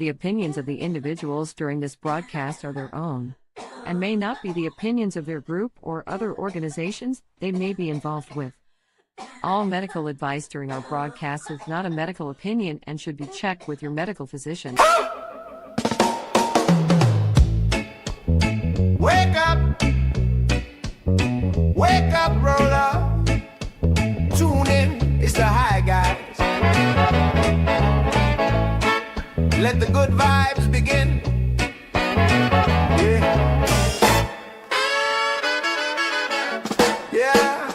The opinions of the individuals during this broadcast are their own, and may not be the opinions of their group or other organizations they may be involved with. All medical advice during our broadcast is not a medical opinion and should be checked with your medical physician. Wake up, roller. Tune in, it's the high guys. Let the good vibes begin. Yeah.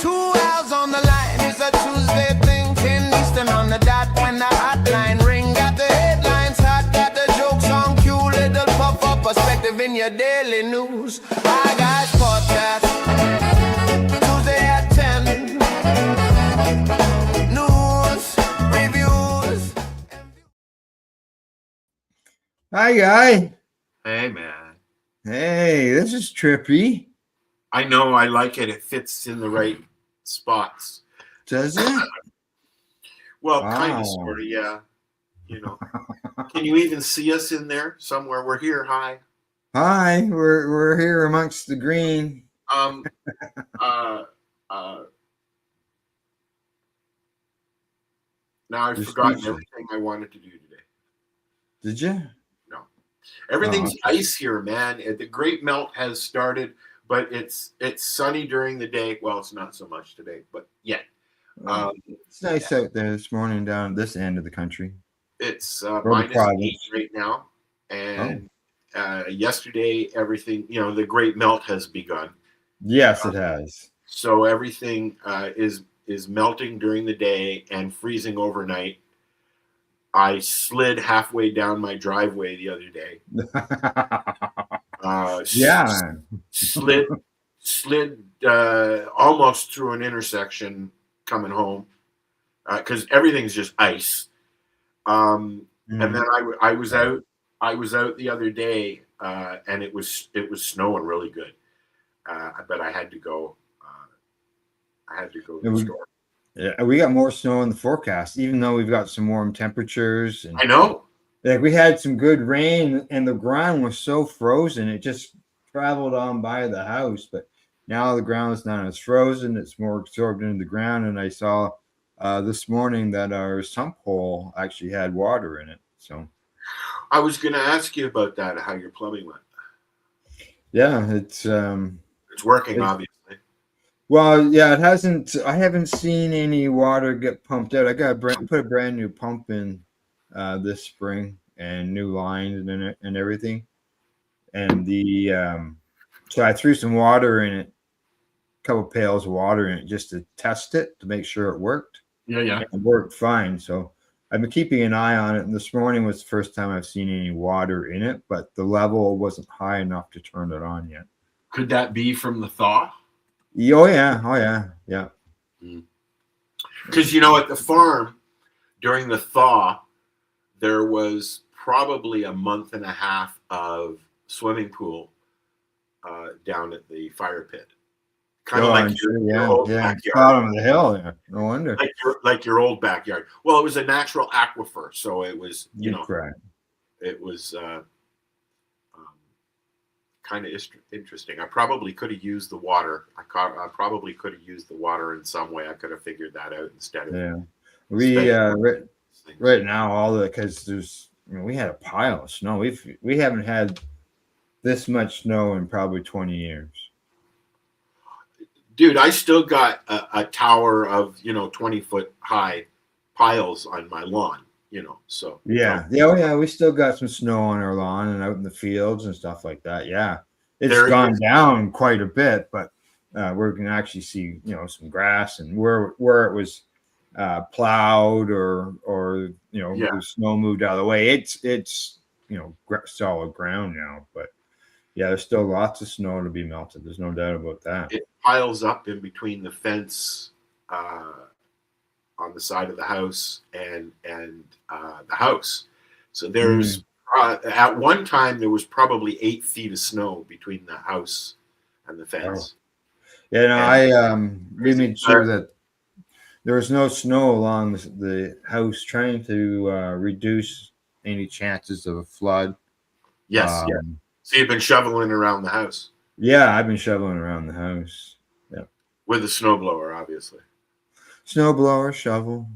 2 hours on the line is a Tuesday thing. 10 Eastern on the dot when the hotline ring. Got the headlines hot, got the jokes on cue. Little puff up perspective in your daily news. Hi guys, Potcast. Tuesday at 10. News, reviews. Hi, guy. Hey, man. Hey, this is trippy. I know, I like it. It fits in the right spots. Does it? Well, Wow. kind of, sort of, yeah. You know. Can you even see us in there somewhere? We're here. Hi. Hi, we're here amongst the green. Now I've forgotten everything I wanted to do today. Did you? No. Everything's ice here, man. The great melt has started, but it's sunny during the day. Well, it's not so much today, but yeah. It's nice out there this morning down this end of the country. It's -8 right now, and yesterday everything, the great melt has begun. Yes, it has. So everything is melting during the day and freezing overnight. I slid halfway down my driveway the other day. Yeah. Slid almost through an intersection coming home because everything's just ice. And then I was out the other day and it was snowing really good. But I had to go. To the store. Yeah, we got more snow in the forecast, even though we've got some warm temperatures. And I know. Like we had some good rain, and the ground was so frozen it just traveled on by the house. But now the ground is not as frozen; it's more absorbed into the ground. And I saw this morning that our sump hole actually had water in it. So I was going to ask you about that. How your plumbing went? Yeah, it's working, obviously. Well, yeah, it hasn't. I haven't seen any water get pumped out. I put a brand new pump in this spring and new lines in it and everything. And so I threw some water in it, a couple pails of water in it just to test it to make sure it worked. Yeah. It worked fine. So I've been keeping an eye on it. And this morning was the first time I've seen any water in it, but the level wasn't high enough to turn it on yet. Could that be from the thaw? Oh yeah. Because at the farm during the thaw, there was probably a month and a half of swimming pool down at the fire pit. Kind of like your old backyard. Bottom of the hill. Yeah. No wonder. Like your old backyard. Well, it was a natural aquifer, so it was correct. It was kind of interesting. I probably could have used the water. I probably could have used the water in some way. I could have figured that out instead of. Yeah, we right now because we had a pile of snow. We haven't had this much snow in probably 20 years. Dude, I still got a tower of 20-foot high piles on my lawn. So yeah. We still got some snow on our lawn and out in the fields and stuff like that. Yeah, it's gone down quite a bit, but we're gonna actually see some grass and where it was plowed or the snow moved out of the way. It's solid ground now, but yeah, there's still lots of snow to be melted. There's no doubt about that. It piles up in between the fence on the side of the house and the house. So there's at one time there was probably 8 feet of snow between the house and the fence. Yeah, we made sure that there was no snow along the house, trying to reduce any chances of a flood. Yes, yeah. So you've been shoveling around the house. Yeah, I've been shoveling around the house. Yeah, with a snowblower, obviously. Snowblower, shovel.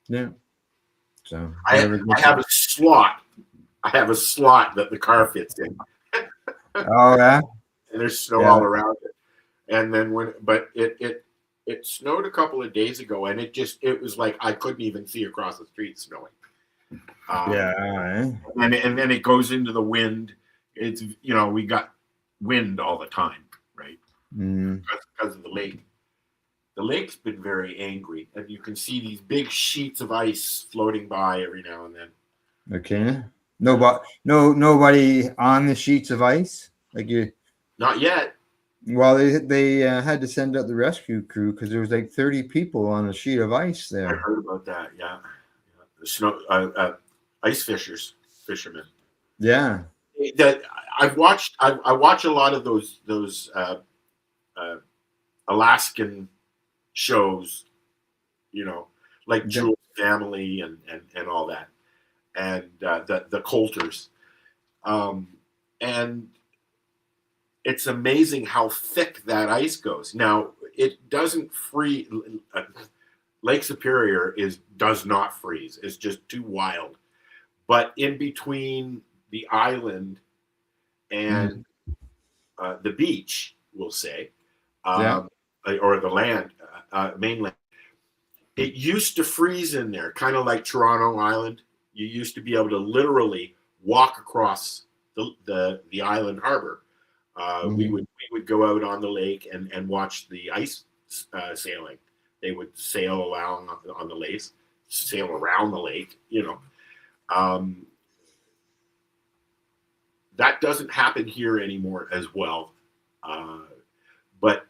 Yeah. So I have a slot. I have a slot that the car fits in. Oh yeah. And there's snow all around it. And then it snowed a couple of days ago, and it was like I couldn't even see across the street snowing. And then it goes into the wind. It's we got wind all the time, right? Because of the lake. The lake's been very angry, and you can see these big sheets of ice floating by every now and then. Okay. Nobody on the sheets of ice like you. Not yet. Well, they had to send out the rescue crew because there was like 30 people on a sheet of ice there. I heard about that. Yeah. The snow ice fishermen. Yeah. That I've watched. I watch a lot of those Alaskan shows, like Jewel's Family and all that, and the Coulters, and it's amazing how thick that ice goes. Now it doesn't freeze. Lake Superior does not freeze. It's just too wild. But in between the island and the beach, we'll say, or the land, mainland, it used to freeze in there, kind of like Toronto Island. You used to be able to literally walk across the island harbor. We would go out on the lake and watch the ice sailing. They would sail around on the lake, sail around the lake. That doesn't happen here anymore as well. But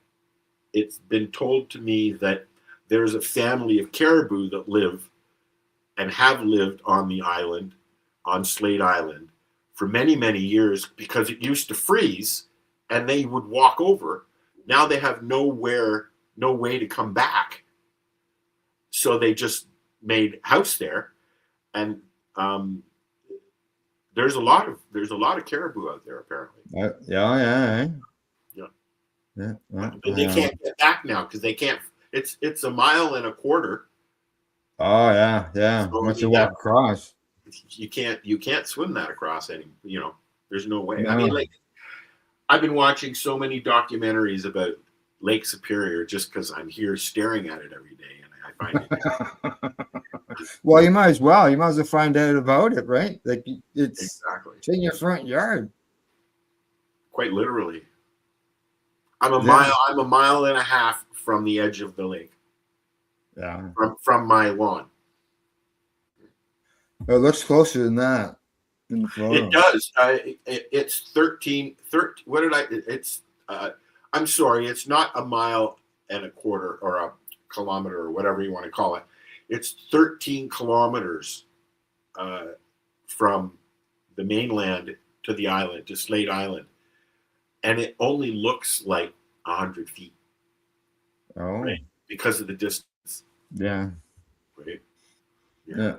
it's been told to me that there's a family of caribou that live and have lived on the island, on Slate Island, for many, many years because it used to freeze and they would walk over. Now they have no way to come back. So they just made house there. And there's a lot of caribou out there apparently. Yeah. They can't get back now because they can't. It's 1.25 miles. Oh yeah. So once you walk across, you can't swim that across anymore. There's no way. No. I mean, I've been watching so many documentaries about Lake Superior just because I'm here staring at it every day, and I find it. Well, you might as well. You might as well find out about it, right? Like it's in your front yard. Quite literally. I'm a mile. I'm 1.5 miles from the edge of the lake. Yeah. From my lawn. It looks closer than that. It does. It's 13. What did I? It's. I'm sorry. It's not 1.25 miles or a kilometer or whatever you want to call it. It's 13 kilometers from the mainland to the island, to Slate Island. And it only looks like 100 feet. Oh. Right? Because of the distance. Yeah. Right? Yeah.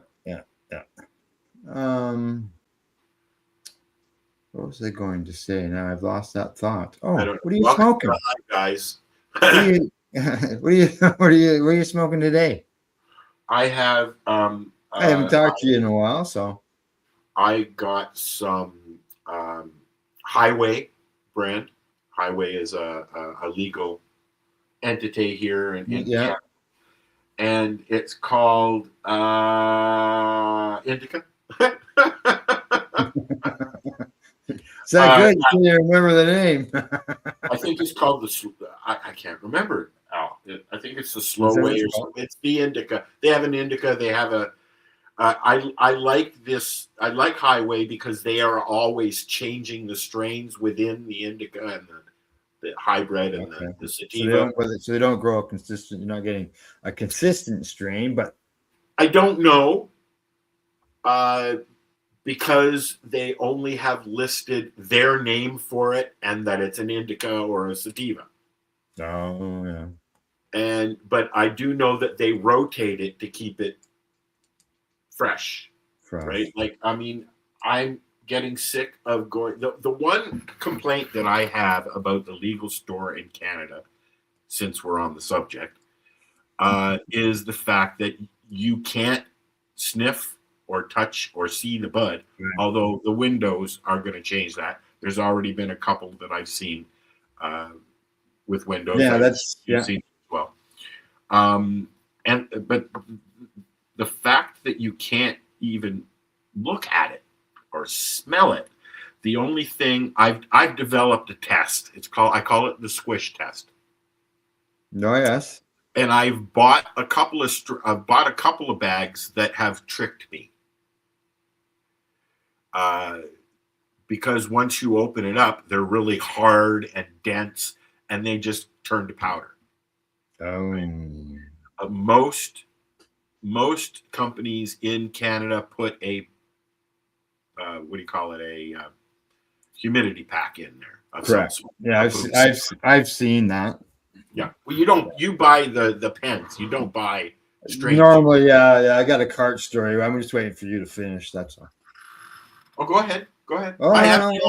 What was I going to say? Now I've lost that thought. Oh, what are you smoking? Guys. What are you smoking today? I have I haven't talked to you in a while, so I got some Highway brand. Highway is a legal entity here in Canada. And it's called Indica. Is that good? You can't remember the name. I think it's called I can't remember. I think it's the slow way or something. It's the Indica. They have an Indica. They have a. I like this. I like Highway because they are always changing the strains within the Indica and the hybrid and the sativa. So they don't grow a consistent. You're not getting a consistent strain, but I don't know. Because they only have listed their name for it and that it's an indica or a sativa. Oh, yeah. But I do know that they rotate it to keep it fresh. right? Like, I mean, I'm getting sick of going. The one complaint that I have about the legal store in Canada, since we're on the subject, is the fact that you can't sniff or touch or see the bud, although the windows are going to change that. There's already been a couple that I've seen with windows. Yeah, you've seen as well. But the fact that you can't even look at it or smell it, the only thing I've developed a test. I call it the squish test. No, yes. And I've bought a couple of bags that have tricked me. Because once you open it up, they're really hard and dense, and they just turn to powder. Oh. Right? Most companies in Canada put a a humidity pack in there. Correct. Yeah, I've seen that. Yeah. Well, you buy the pens. You don't buy straight. Normally, yeah. I got a cart story. I'm just waiting for you to finish. That's all. Oh, go ahead. Oh, I haven't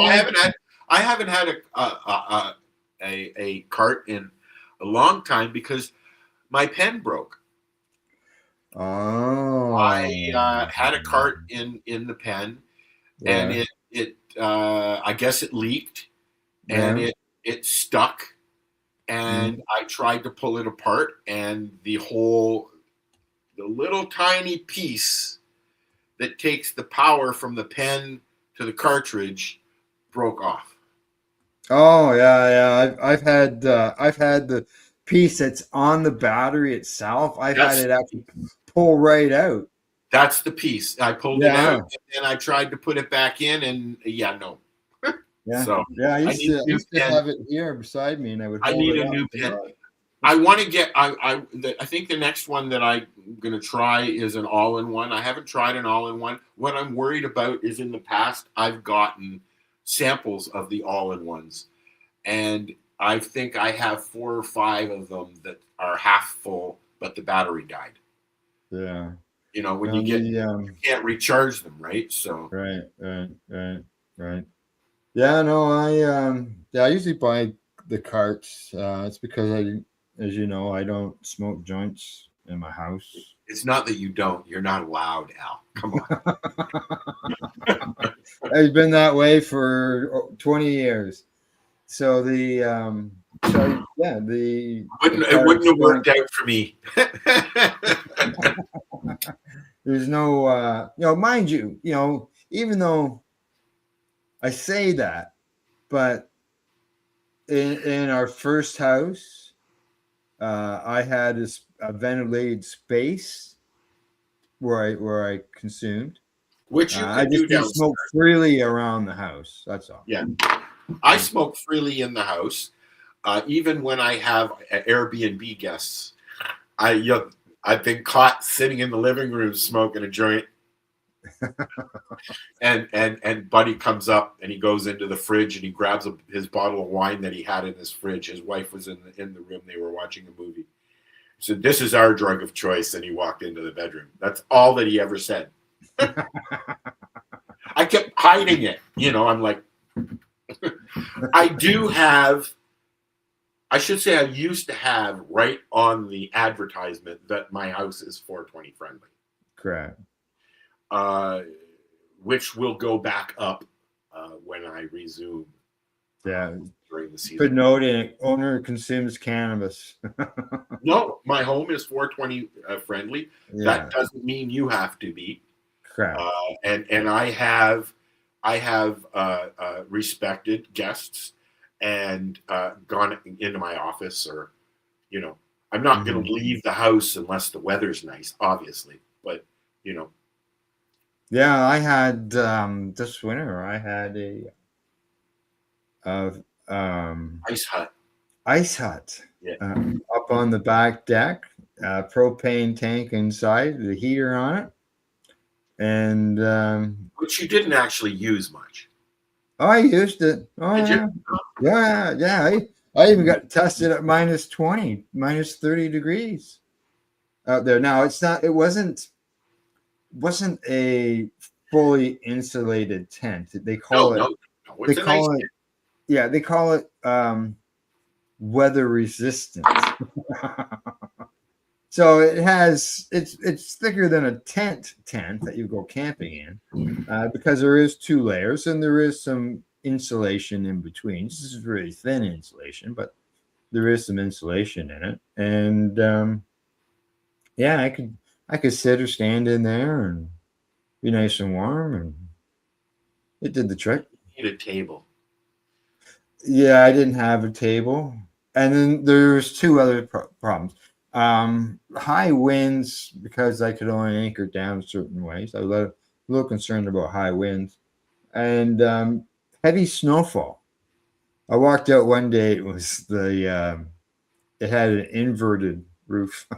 had a cart in a long time because my pen broke. Oh. I had a cart in the pen, and it I guess it leaked, and it stuck, and I tried to pull it apart, and the little tiny piece that takes the power from the pen to the cartridge broke off. Oh yeah. I've had the piece that's on the battery itself. I've had it actually pull right out. That's the piece. I pulled it out, and I tried to put it back in, and no. Yeah. So I used to have it here beside me, and I need a new pen. I want to get. I think the next one that I'm going to try is an all-in-one. I haven't tried an all-in-one. What I'm worried about is in the past I've gotten samples of the all-in-ones, and I think I have 4 or 5 of them that are half full, but the battery died. Yeah. When you can't recharge them, right? So right. Yeah, no, I usually buy the carts. It's because as you know, I don't smoke joints in my house. It's not that you don't. You're not allowed, Al. Come on. It's been that way for 20 years. So it wouldn't have worked out for me. There's no, mind you, even though I say that, but in our first house, I had a ventilated space where I consumed. Which you I just didn't smoke freely around the house. That's all. Yeah. I smoke freely in the house. Even when I have Airbnb guests, I've been caught sitting in the living room smoking a joint, and Buddy comes up and he goes into the fridge and he grabs his bottle of wine that he had in his fridge. His wife was in the room; they were watching a movie. He said, "This is our drug of choice," and he walked into the bedroom. That's all that he ever said. I kept hiding it. I'm like, I should say I used to have right on the advertisement that my house is 420 friendly. Correct. Which will go back up when I resume. Yeah. During the season. Put note in it, owner consumes cannabis. No, my home is 420 friendly. Yeah. That doesn't mean you have to be. Correct. And I have respected guests and gone into my office, or I'm not going to leave the house unless the weather's nice, obviously, but yeah, I had this winter I had ice hut up on the back deck, propane tank inside, the heater on it, and which you didn't actually use much. I used it. Oh, yeah. I even got tested at -20, -30 degrees out there. Now it wasn't a fully insulated tent. They call No, it. no, no. They It's a nice. call it. Yeah, they call it weather resistant. So it's thicker than a tent that you go camping in, because there is 2 layers and there is some insulation in between. This is really thin insulation, but there is some insulation in it. And yeah, I could sit or stand in there and be nice and warm, and it did the trick. You need a table. Yeah, I didn't have a table, and then there's 2 other problems. High winds, because I could only anchor down certain ways. I was a little concerned about high winds, and heavy snowfall. I walked out one day. It was it had an inverted roof.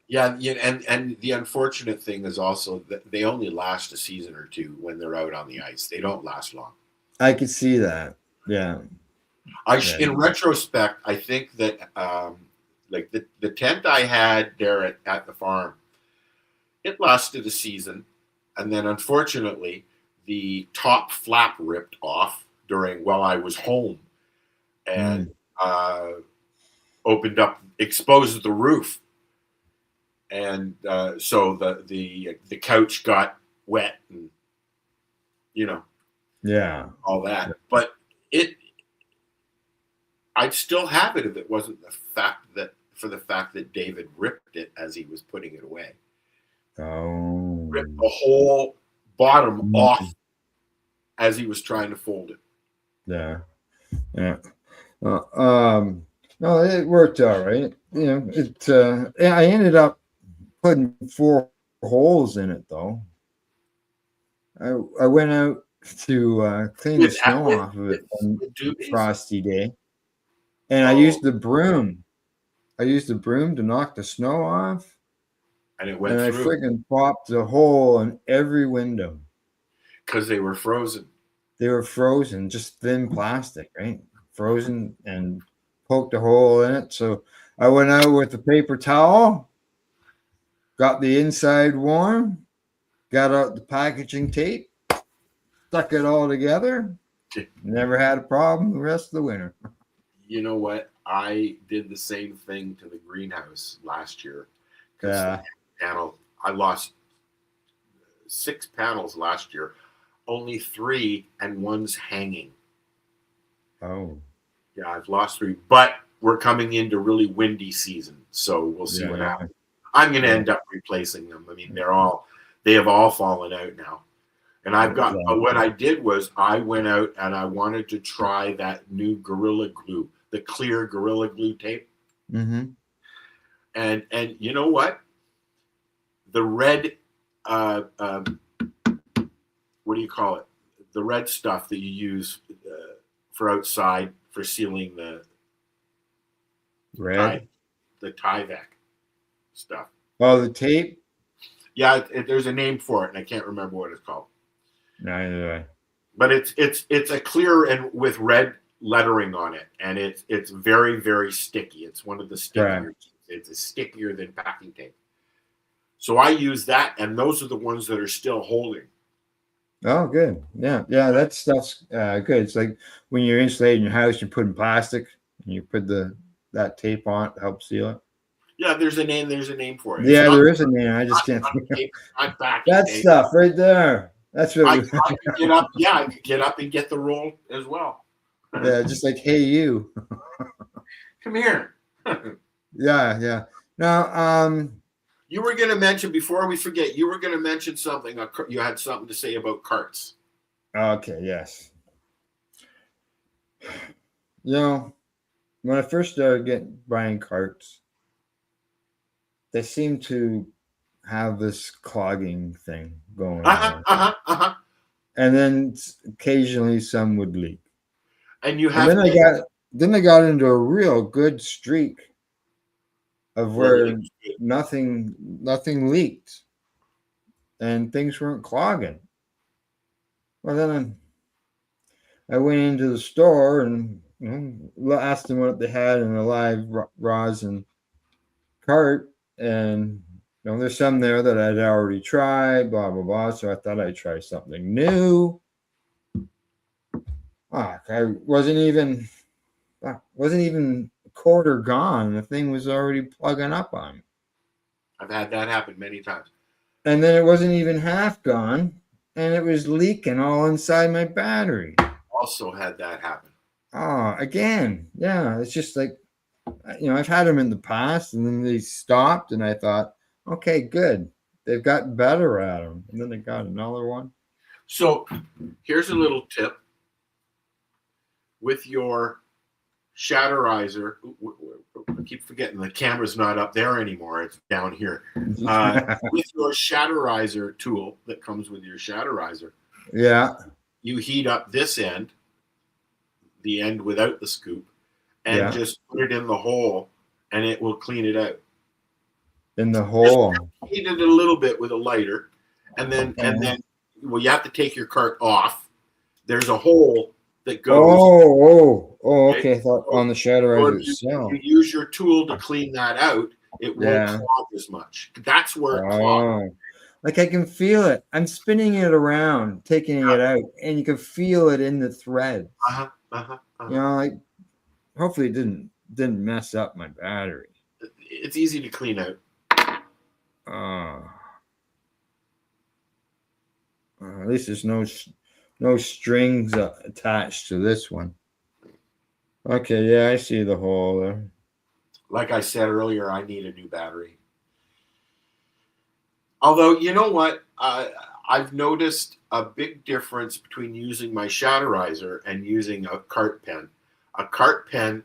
Yeah, and the unfortunate thing is also that they only last a season or two when they're out on the ice. They don't last long. I could see that. Yeah. In retrospect, I think that like the tent I had there at the farm, it lasted a season, and then unfortunately the top flap ripped off while I was home, and opened up, exposed the roof, and so the couch got wet, and Yeah. all that. But I'd still have it if it wasn't for the fact that David ripped it as he was putting it away. Oh. Ripped the whole bottom off as he was trying to fold it. Yeah. Yeah. No, it worked all right. I ended up putting 4 holes in it though. I went out to clean the snow off of it on a frosty day, and I used the broom. I used the broom to knock the snow off, and it went and through. I freaking popped a hole in every window because they were frozen. They were frozen, just thin plastic, right? Frozen, and poked a hole in it. So I went out with a paper towel, got the inside warm, got out the packaging tape, stuck it all together. Never had a problem the rest of the winter. You know what? I did the same thing to the greenhouse last year. Yeah. I lost 6 panels last year. Only 3, and one's hanging. Oh. Yeah, I've lost 3. But we're coming into really windy season, so we'll see what happens. I'm going to end up replacing them. I mean, they have all fallen out now. And I've got, what I did was I went out and I wanted to try that new Gorilla Glue, the clear Gorilla Glue tape. Mm-hmm. And you know what? The red, what do you call it? The red stuff that you use for outside for sealing the Tyvek stuff. Oh, the tape? Yeah, there's a name for it, and I can't remember what it's called. Neither do I. But it's a clear and with red lettering on it, and it's very, very sticky. It's one of the stickier. Right. It's stickier than packing tape. So I use that, and those are the ones that are still holding. Oh, good. Yeah, that stuff's good. It's like when you're insulating your house, you're putting plastic, and you put that tape on it to help seal it. Yeah, there's a name. There's a name for it. Yeah, there is a name. I just can't think of that stuff right there. That's what I could get up. Yeah, I could get up and get the roll as well. Yeah, just like, hey, you. Come here. Yeah. Now, you were going to mention, before we forget, you were going to mention something. You had something to say about carts. Okay, yes. When I first started buying carts, they seem to have this clogging thing going on. And then occasionally some would leak. And you have. Then I got into a real good streak of where nothing leaked, and things weren't clogging. Well, then I went into the store and asked them what they had in a live rosin cart, and You know, there's some there that I'd already tried, blah blah blah. So I thought I'd try something new. I wasn't even a quarter gone. The thing was already plugging up on me. I've had that happen many times. And then it wasn't even half gone, and it was leaking all inside my battery. Also had that happen. Oh, again, yeah. It's just like, I've had them in the past, and then they stopped, and I thought, okay, good. They've gotten better at them, and then they got another one. So here's a little tip. With your shatterizer, I keep forgetting the camera's not up there anymore. It's down here. With your shatterizer tool that comes with your shatterizer, yeah, you heat up this end, the end without the scoop, and just put it in the hole, and it will clean it out. In the hole. Just heat it a little bit with a lighter, and then you have to take your cart off. There's a hole that goes. Okay. I thought on the shatterizer itself. You use your tool to clean that out. It won't clog as much. That's where it clogs. Like I can feel it. I'm spinning it around, taking it out, and you can feel it in the thread. Like hopefully it didn't mess up my battery. It's easy to clean out. At least there's no strings attached to this one. Okay, yeah, I see the hole there. Like I said earlier, I need a new battery. Although, you know what? I've noticed a big difference between using my shatterizer and using a cart pen. A cart pen,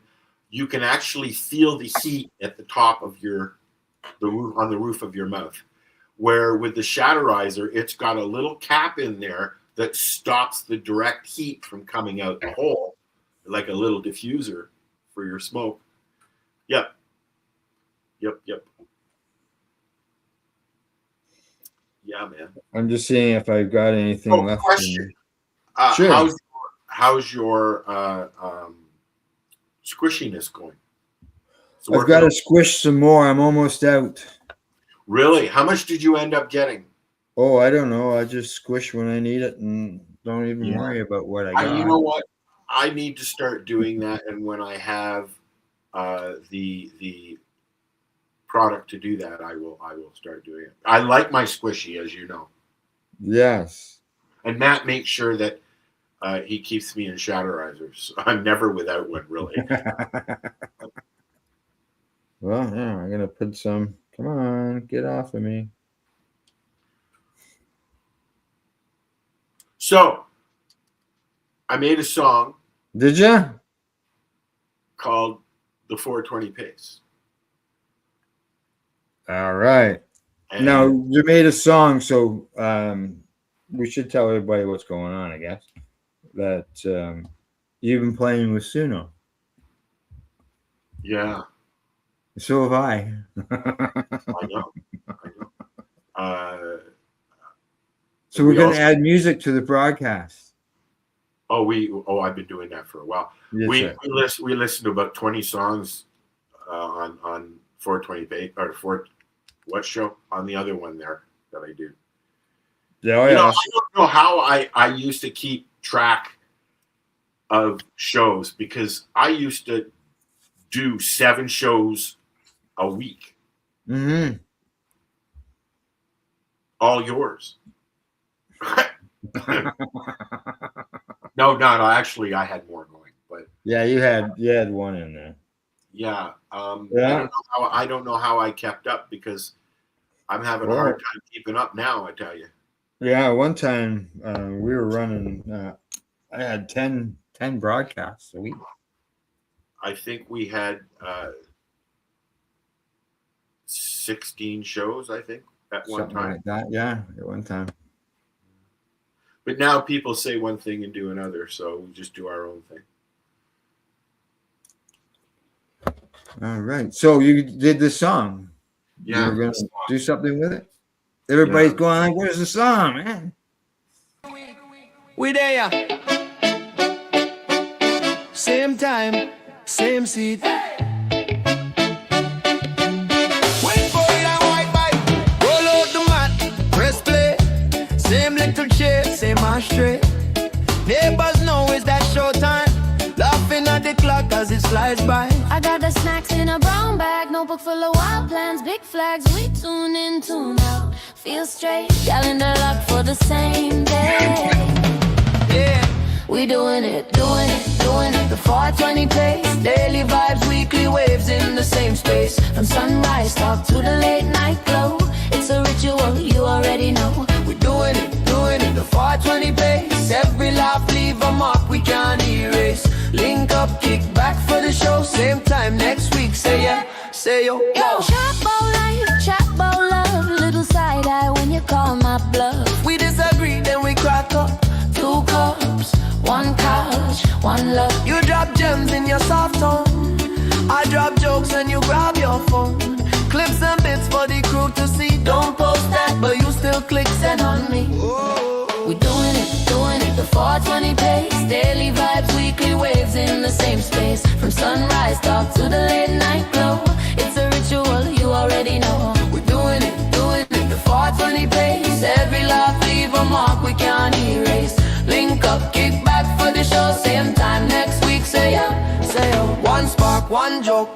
you can actually feel the heat at the top of the roof of your mouth. Where with the shatterizer, it's got a little cap in there that stops the direct heat from coming out the hole, like a little diffuser for your smoke. Yep. Yeah, man. I'm just seeing if I've got anything left. Question. Sure. How's your squishiness going? I've got to squish some more. I'm almost out. Really? How much did you end up getting? Oh, I don't know. I just squish when I need it and don't even worry about what I got. You know what? I need to start doing that, and when I have the product to do that, I will start doing it. I like my squishy, as you know. Yes. And Matt makes sure that he keeps me in shatterizers. I'm never without one, really. Well, yeah, I'm gonna put some. Come on, get off of me. So, I made a song. Did you? Called The 420 Pace. All right. And now, you made a song, so we should tell everybody what's going on, I guess. That you've been playing with Suno. Yeah. So have I. I know. So we're going to add music to the broadcast. I've been doing that for a while. Yes, we listened to about 20 songs on 420 Pace or what show on the other one there that I do. Yeah, I don't know how I used to keep track of shows because I used to do 7 shows a week. Mm-hmm. All yours. No, actually I had more going, but yeah, you had one in there. Yeah. I don't know how I kept up because I'm having a hard time keeping up now, I tell you. Yeah, one time we were running I had 10 broadcasts a week. I think we had 16 shows, I think, at one time. Like that, yeah, at one time. But now people say one thing and do another, so we just do our own thing. All right. So you did the song. Yeah. You're going to do something with it? Everybody's going like, where's the song, man? We there. Same time, same seat. Wait for that white bike. gone straight. Neighbors know it's that showtime. Laughing at the clock as it slides by. I got the snacks in a brown bag, notebook full of wild plans, big flags. We tune in, tune out, feel straight. Calendar locked for the same day. Yeah, We doing it, doing it, doing it. The 420 pace, daily vibes, weekly waves in the same space. From sunrise talk to the late night glow. It's a ritual, you already know. we're doing it, the 420 pace. Every laugh leave a mark we can't erase. Link up, kick back for the show. Same time next week, say yeah, say yo. Yo, chat about life, chat about love. Little side eye when you call my bluff. We disagree, then we crack up. 2 cups, 1 couch, 1 love. You drop gems in your soft tone. I drop jokes and you grab your phone. Clips and bits for the crew to see. Don't post that, but you still click send on me. We doing it, the 420 pace. Daily vibes, weekly waves in the same space. From sunrise talk to the late night glow. It's a ritual, you already know. We're doing it, the 420 pace. Every laugh leave a mark we can't erase. Link up, kick back for the show. Same time next week, say yeah, say yo. One spark, one joke.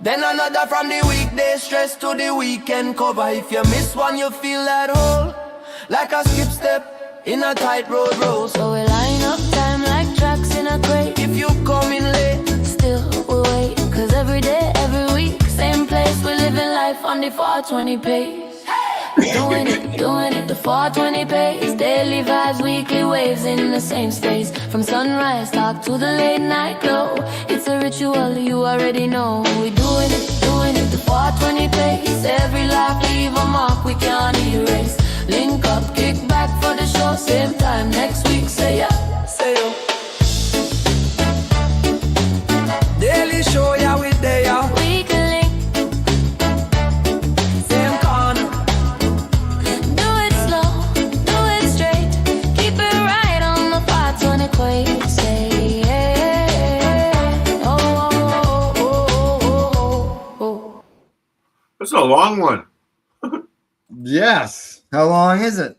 Then another from the weekday stress to the weekend cover. If you miss one, you feel that hole. Like a skip step in a tight road roll. So we line up time like tracks in a crate. If you come in late, Still we wait, cause every day, every week, same place. We living life on the 420 pace. Doing it, the 420 pace. Daily vibes, weekly waves in the same space. From sunrise talk to the late night glow. It's a ritual, you already know. We doing it, the 420 pace. Every laugh leave a mark we can't erase. Link up, kick back for the show. Same time next week, say yeah, say yo. Daily show, yeah, we there, yeah. we can link. Same corner. Do it slow, do it straight. Keep it right on the 420 equate. Say yeah. Oh, oh, oh, oh, oh. That's a long one. Yes. How long is it?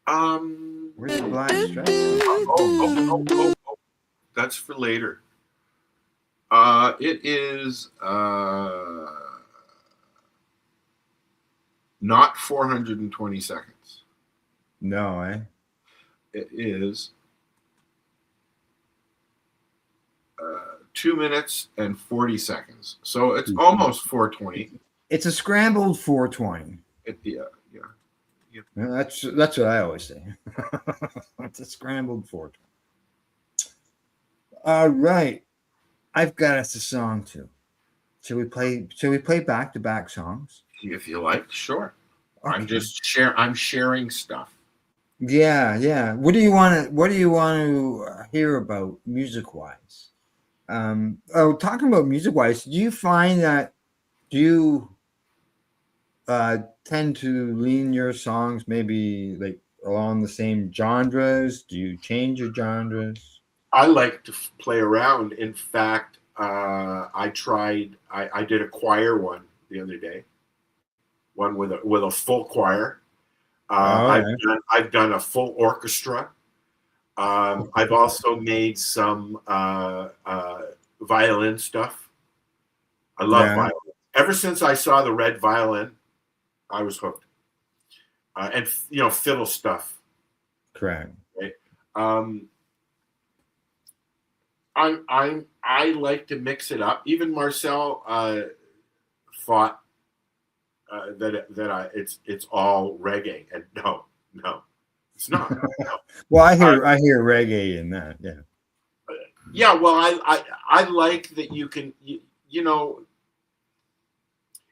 Um, Where's the black strap? oh. That's for later. It is not 420 seconds. No, eh? It is 2 minutes and 40 seconds. So it's almost 420. It's a scrambled 420. Yeah. Yeah, that's what I always say. It's a scrambled 420. All right. I've got us a song too. Shall we play back-to-back songs? If you like, sure. Okay. I'm sharing stuff. Yeah. What do you want to hear about music-wise? Talking about music-wise, do you find that you tend to lean your songs maybe like along the same genres? Do you change your genres? I like to play around. In fact, I did a choir one the other day, one with a full choir. I've done a full orchestra. I've also made some violin stuff. I love violin. Ever since I saw the red violin, I was hooked. And fiddle stuff. Correct. Right. I like to mix it up. Even Marcel thought that it's all reggae, and no, it's not. No. Well, I hear reggae in that. Yeah. Yeah. Well, I like that you can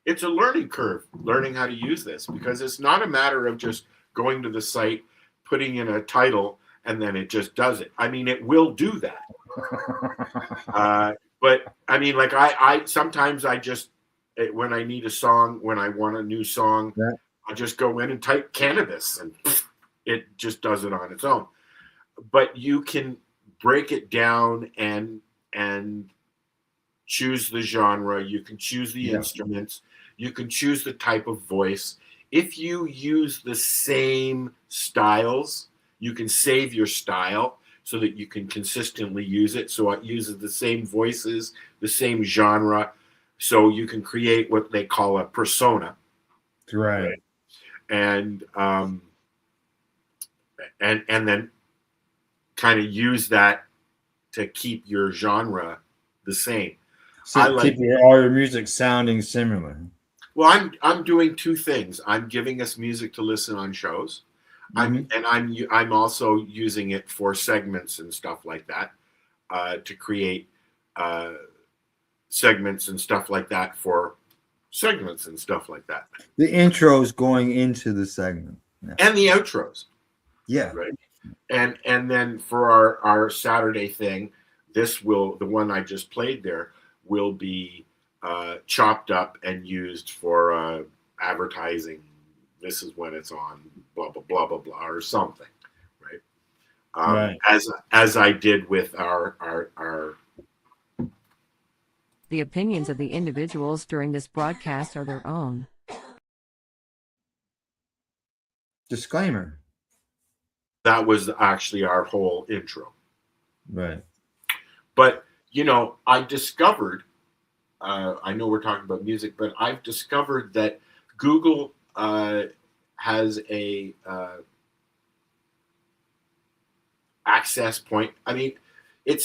it's a learning curve, learning how to use this, because it's not a matter of just going to the site, putting in a title, and then it just does it. I mean, it will do that. But I mean, like I sometimes when I need a song, when I want a new song, yeah. I just go in and type cannabis and it just does it on its own. But you can break it down and choose the genre. You can choose the instruments. You can choose the type of voice. If you use the same styles, You can save your style so that you can consistently use it. So it uses the same voices, the same genre. So you can create what they call a persona. Right. And then kind of use that to keep your genre the same. So keep all your music sounding similar. Well, I'm doing two things. I'm giving us music to listen on shows. I'm also using it for segments and stuff like that, to create segments and stuff like that for segments and stuff like that. The intros going into the segment. Yeah. And the outros. Yeah. Right. And then for our Saturday thing, the one I just played there will be chopped up and used for advertising. This is when it's on, blah blah blah blah blah, or something, right? Right. As I did with our. The opinions of the individuals during this broadcast are their own. Disclaimer. That was actually our whole intro. Right. But, I discovered, I know we're talking about music, but I've discovered that Google has a access point. I mean, it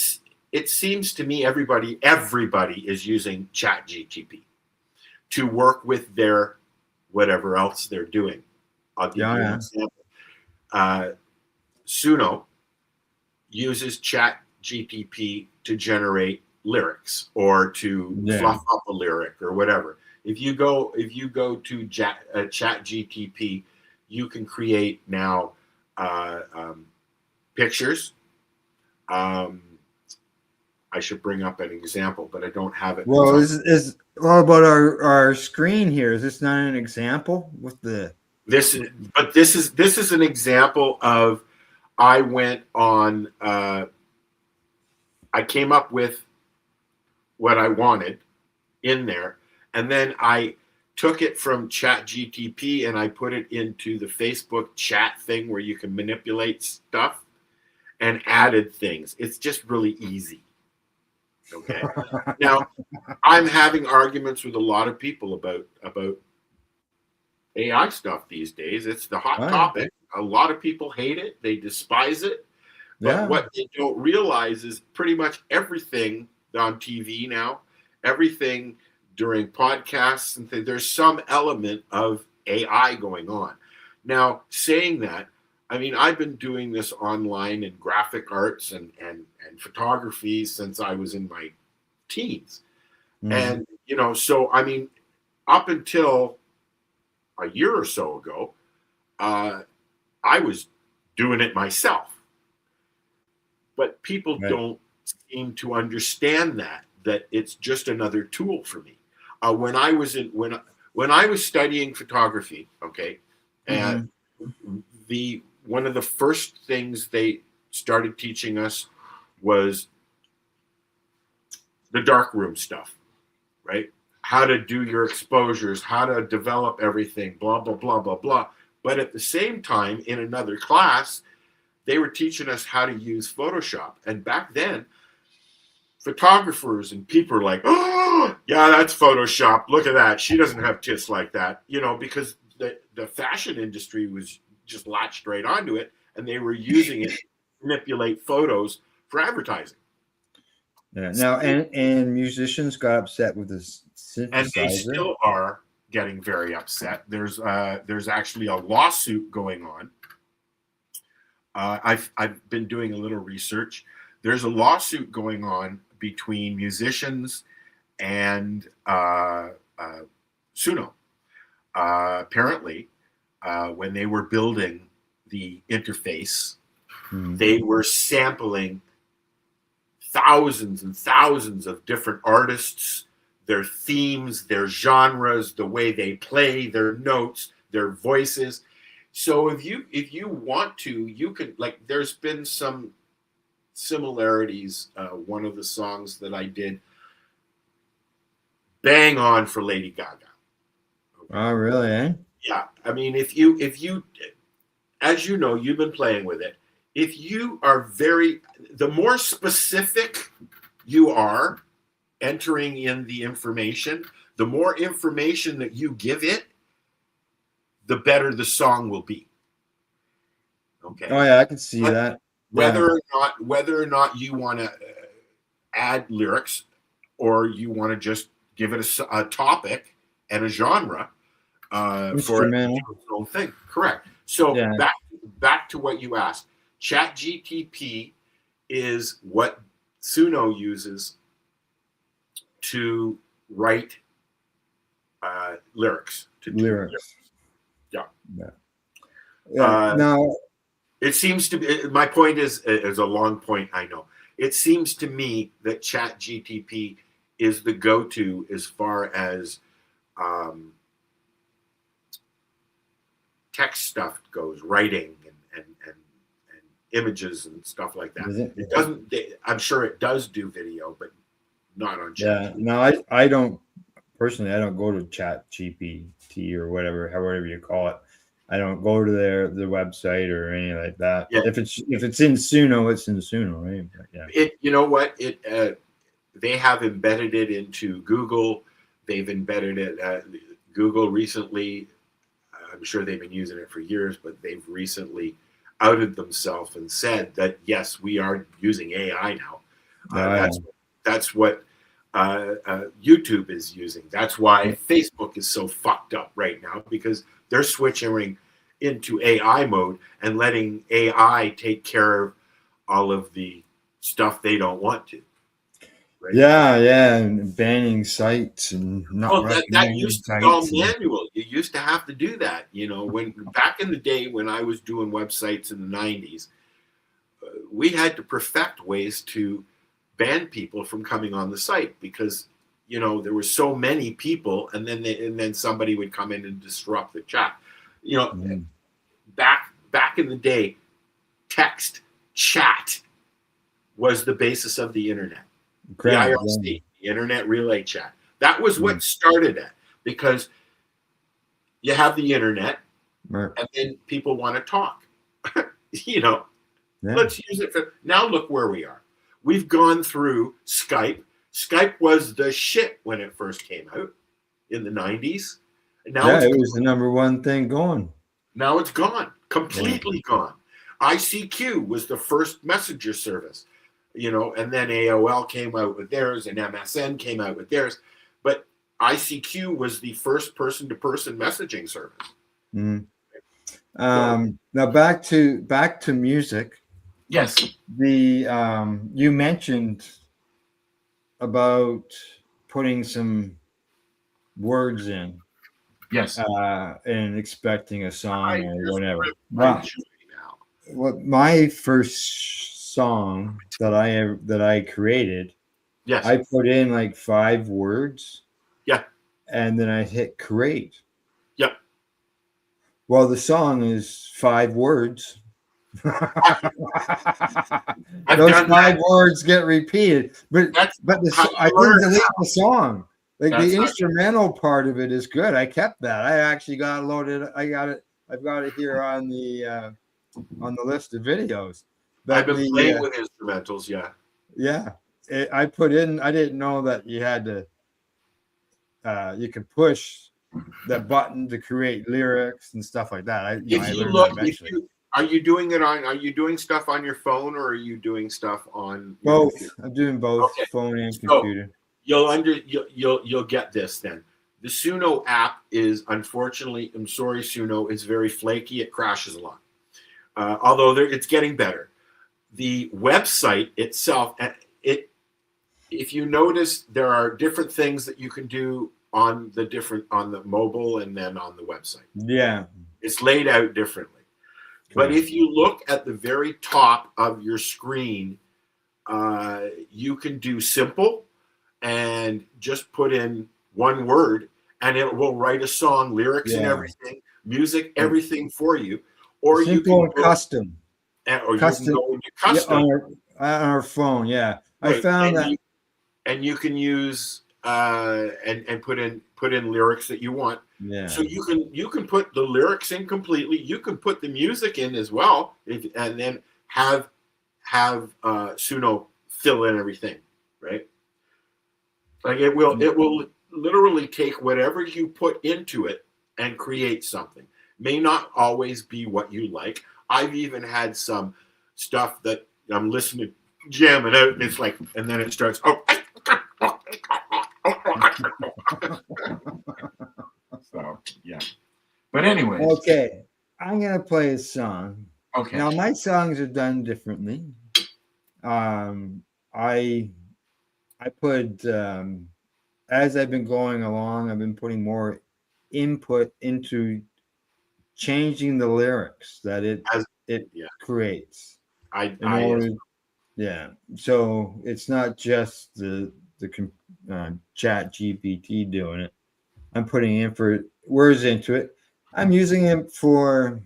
seems to me everybody is using ChatGPT to work with their whatever else they're doing. I'll give you an example. Suno uses ChatGPT to generate lyrics or to fluff up a lyric or whatever. If you go to ChatGPT, you can create now pictures. I should bring up an example, but I don't have it. Well, is all about our screen here. Is this not an example with the? This is an example of. I went on. I came up with what I wanted in there, and then I took it from ChatGPT and I put it into the Facebook chat thing where you can manipulate stuff, and added things. It's just really easy. Okay. Now, I'm having arguments with a lot of people about AI stuff these days. It's the hot topic. A lot of people hate it. They despise it. But what they don't realize is pretty much everything on TV now, everything during podcasts and things, there's some element of AI going on. Now, saying that, I mean, I've been doing this online in graphic arts and photography since I was in my teens. And, so, I mean, up until a year or so ago, I was doing it myself. But people don't seem to understand that it's just another tool for me. When I was studying photography, okay, and one of the first things they started teaching us was the darkroom stuff, right? How to do your exposures, how to develop everything, blah, blah, blah, blah, blah. But at the same time, in another class, they were teaching us how to use Photoshop. And back then, photographers and people were like, oh, yeah, that's Photoshop. Look at that. She doesn't have tits like that, because the fashion industry was just latched right onto it, and they were using it to manipulate photos for advertising. Yeah. Now, and musicians got upset with this synthesizer. And they still are getting very upset. There's actually a lawsuit going on. I've been doing a little research. There's a lawsuit going on between musicians and Suno. Apparently, when they were building the interface, they were sampling thousands and thousands of different artists, their themes, their genres, the way they play, their notes, their voices. So if you want to, you could, like, there's been some similarities. One of the songs that I did, bang on for Lady Gaga. Okay. Oh, really? Yeah. I mean, if you, as you know, you've been playing with it. if you are the more specific you are entering in the information, the more information that you give it, the better the song will be. Okay. Oh yeah, I can see that. Whether or not you want to add lyrics, or you want to just give it a topic and a genre for its own thing. Correct. So back to what you asked. ChatGTP is what Suno uses to write lyrics. Yeah. Now, it seems to be. My point is a long point. I know. It seems to me that ChatGTP is the go-to as far as text stuff goes, writing and images and stuff like that. It doesn't. I'm sure it does do video, but not on ChatGPT. Yeah. No, I don't personally. I don't go to ChatGPT or however you call it. I don't go to their website or anything like that. Yeah. If it's in Suno, it's in Suno, right? But yeah. You know what? They have embedded it into Google. They've embedded it. Google recently. I'm sure they've been using it for years, but they've recently outed themselves and said that yes, we are using AI now. That's what YouTube is using. That's why Facebook is so fucked up right now, because they're switching into AI mode and letting AI take care of all of the stuff they don't want to. Right? Yeah, and banning sites and not that used to be all manual. You used to have to do that. When back in the day when I was doing websites in the 90s, we had to perfect ways to ban people from coming on the site because there were so many people, and then somebody would come in and disrupt the chat. Back in the day, text chat was the basis of the internet. The IRC, the Internet Relay Chat. That was what started it, because you have the internet, and then people want to talk. Let's use it for. Now look where we are. We've gone through Skype. Skype was the shit when it first came out in the 90s. Now it was the number one thing going. Now it's gone, completely gone. ICQ was the first messenger service, and then AOL came out with theirs, and MSN came out with theirs. But ICQ was the first person-to-person messaging service. Now back to music. Yes. You mentioned about putting some words in. Yes. And expecting a song or whatever. My first song that I created, yes, I put in like 5 words. Yeah. And then I hit create. Yep. Well, the song is 5 words. Those 5 words get repeated, but I didn't delete the song. The instrumental part of it is good. I kept that. I actually got it loaded. I've got it here on the list of videos. But I've been playing with instrumentals. Yeah. Yeah. I put in. I didn't know that you had to. You could push the button to create lyrics and stuff like that. Are you doing stuff on your phone, or are you doing stuff on both? I'm doing both, phone and computer. You'll get this then. The Suno app is, unfortunately, I'm sorry, Suno, it's very flaky. It crashes a lot. Although it's getting better. The website itself, if you notice, there are different things that you can do on the mobile and then on the website. Yeah. It's laid out differently. But if you look at the very top of your screen, you can do simple and just put in 1 word, and it will write a song, lyrics and everything, music, everything for you. Or simple, you can go custom. Or custom, you can go into custom. On our phone, yeah. Right. I found that. And you can use and put in lyrics that you want. Yeah. So you can put the lyrics in completely. You can put the music in as well, and then have Suno fill in everything, right? Like it will literally take whatever you put into it and create something. May not always be what you like. I've even had some stuff that I'm listening, jamming out, and it's like, and then it starts. Oh. So yeah, but anyways. Okay, I'm gonna play a song. Okay. Now my songs are done differently. I put as I've been going along, I've been putting more input into changing the lyrics that it creates. So it's not just the chat GPT doing it. I'm putting in for words into it. I'm using it for,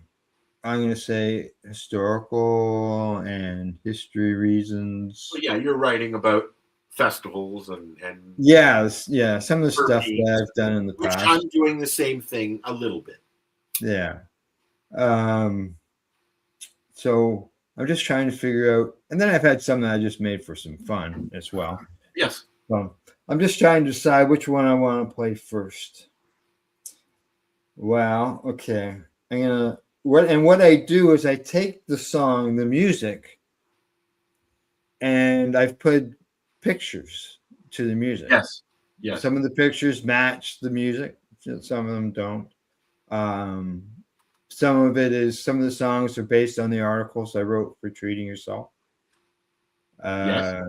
I'm going to say, historical and history reasons. Well, yeah, you're writing about festivals and some of the stuff that I've done in the past. Which I'm doing the same thing a little bit. Yeah. So I'm just trying to figure out, and then I've had some that I just made for some fun as well. Yes. So I'm just trying to decide which one I want to play first. Well, okay. What I do is I take the song, the music, and I've put pictures to the music. Yes. Yes. Some of the pictures match the music. Some of them don't. Some of the songs are based on the articles I wrote for Treating Yourself. Yes.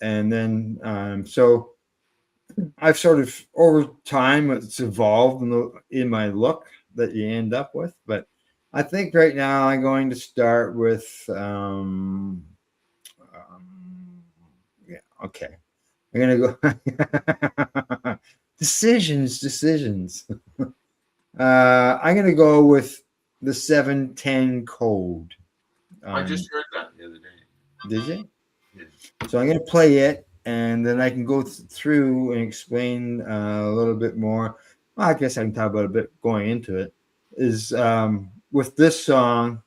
And then, so I've sort of, over time, it's evolved in my look that you end up with. But I think right now I'm going to start with, okay. I'm going to go decisions. I'm going to go with the 710 code. I just heard that the other day. Did you? Yeah. So I'm going to play it, and then I can go through and explain a little bit more. Well, I guess I can talk about a bit going into it. Is with this song,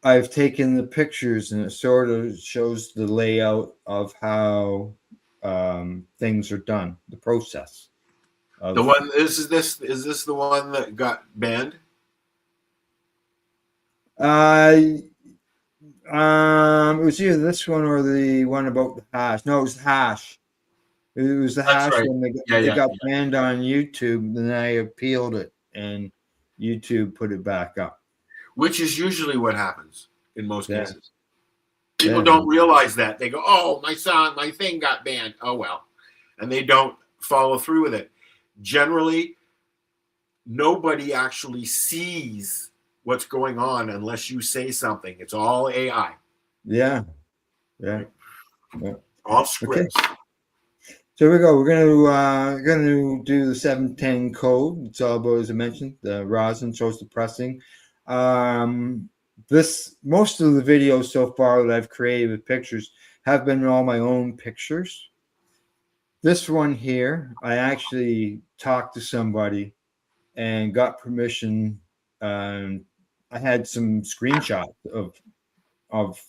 I've taken the pictures, and it sort of shows the layout of how things are done, the process. The one is this the one that got banned? It was either this one or the one about the hash. No, it was the hash. It was the hash right. when they got banned on YouTube. Then I appealed it, and YouTube put it back up. Which is usually what happens in most cases. People don't realize that. They go, "Oh, my thing got banned. Oh well," and they don't follow through with it. Generally, nobody actually sees what's going on unless you say something. It's all AI. Yeah. All scripts. Okay. So here we go. We're gonna do the 710 code. It's all about, as I mentioned, the rosin shows the pressing. Most of the videos so far that I've created with pictures have been all my own pictures. This one here, I actually talked to somebody and got permission. I had some screenshots of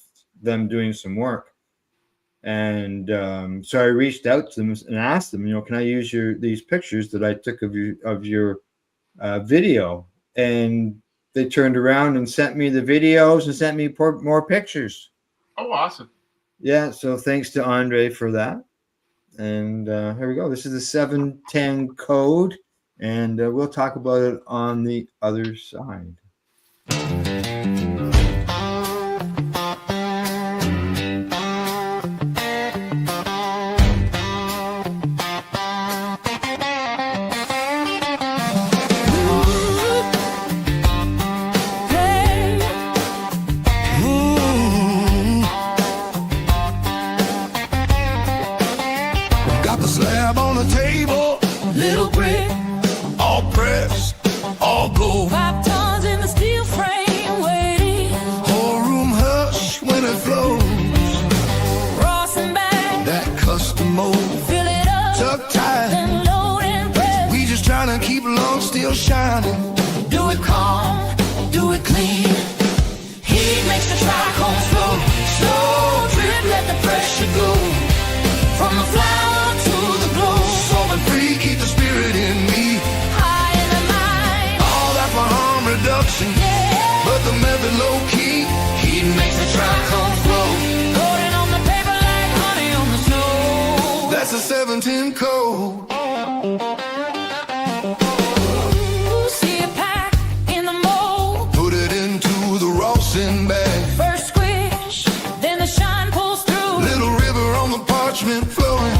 them doing some work, and so I reached out to them and asked them, can I use these pictures that I took of your video? And they turned around and sent me the videos and sent me more pictures. Oh, awesome! Yeah, so thanks to Andre for that. And here we go. This is the 710 code, and we'll talk about it on the other side. All pressed, all gold. 5 tons in the steel frame, waiting reduction, but the method low key. Heat makes the trichomes flow. Coating on the paper like honey on the snow. That's a 710 code. See it packed in the mold. Put it into the Rawson bag. First squish, then the shine pulls through. Little river on the parchment flowing.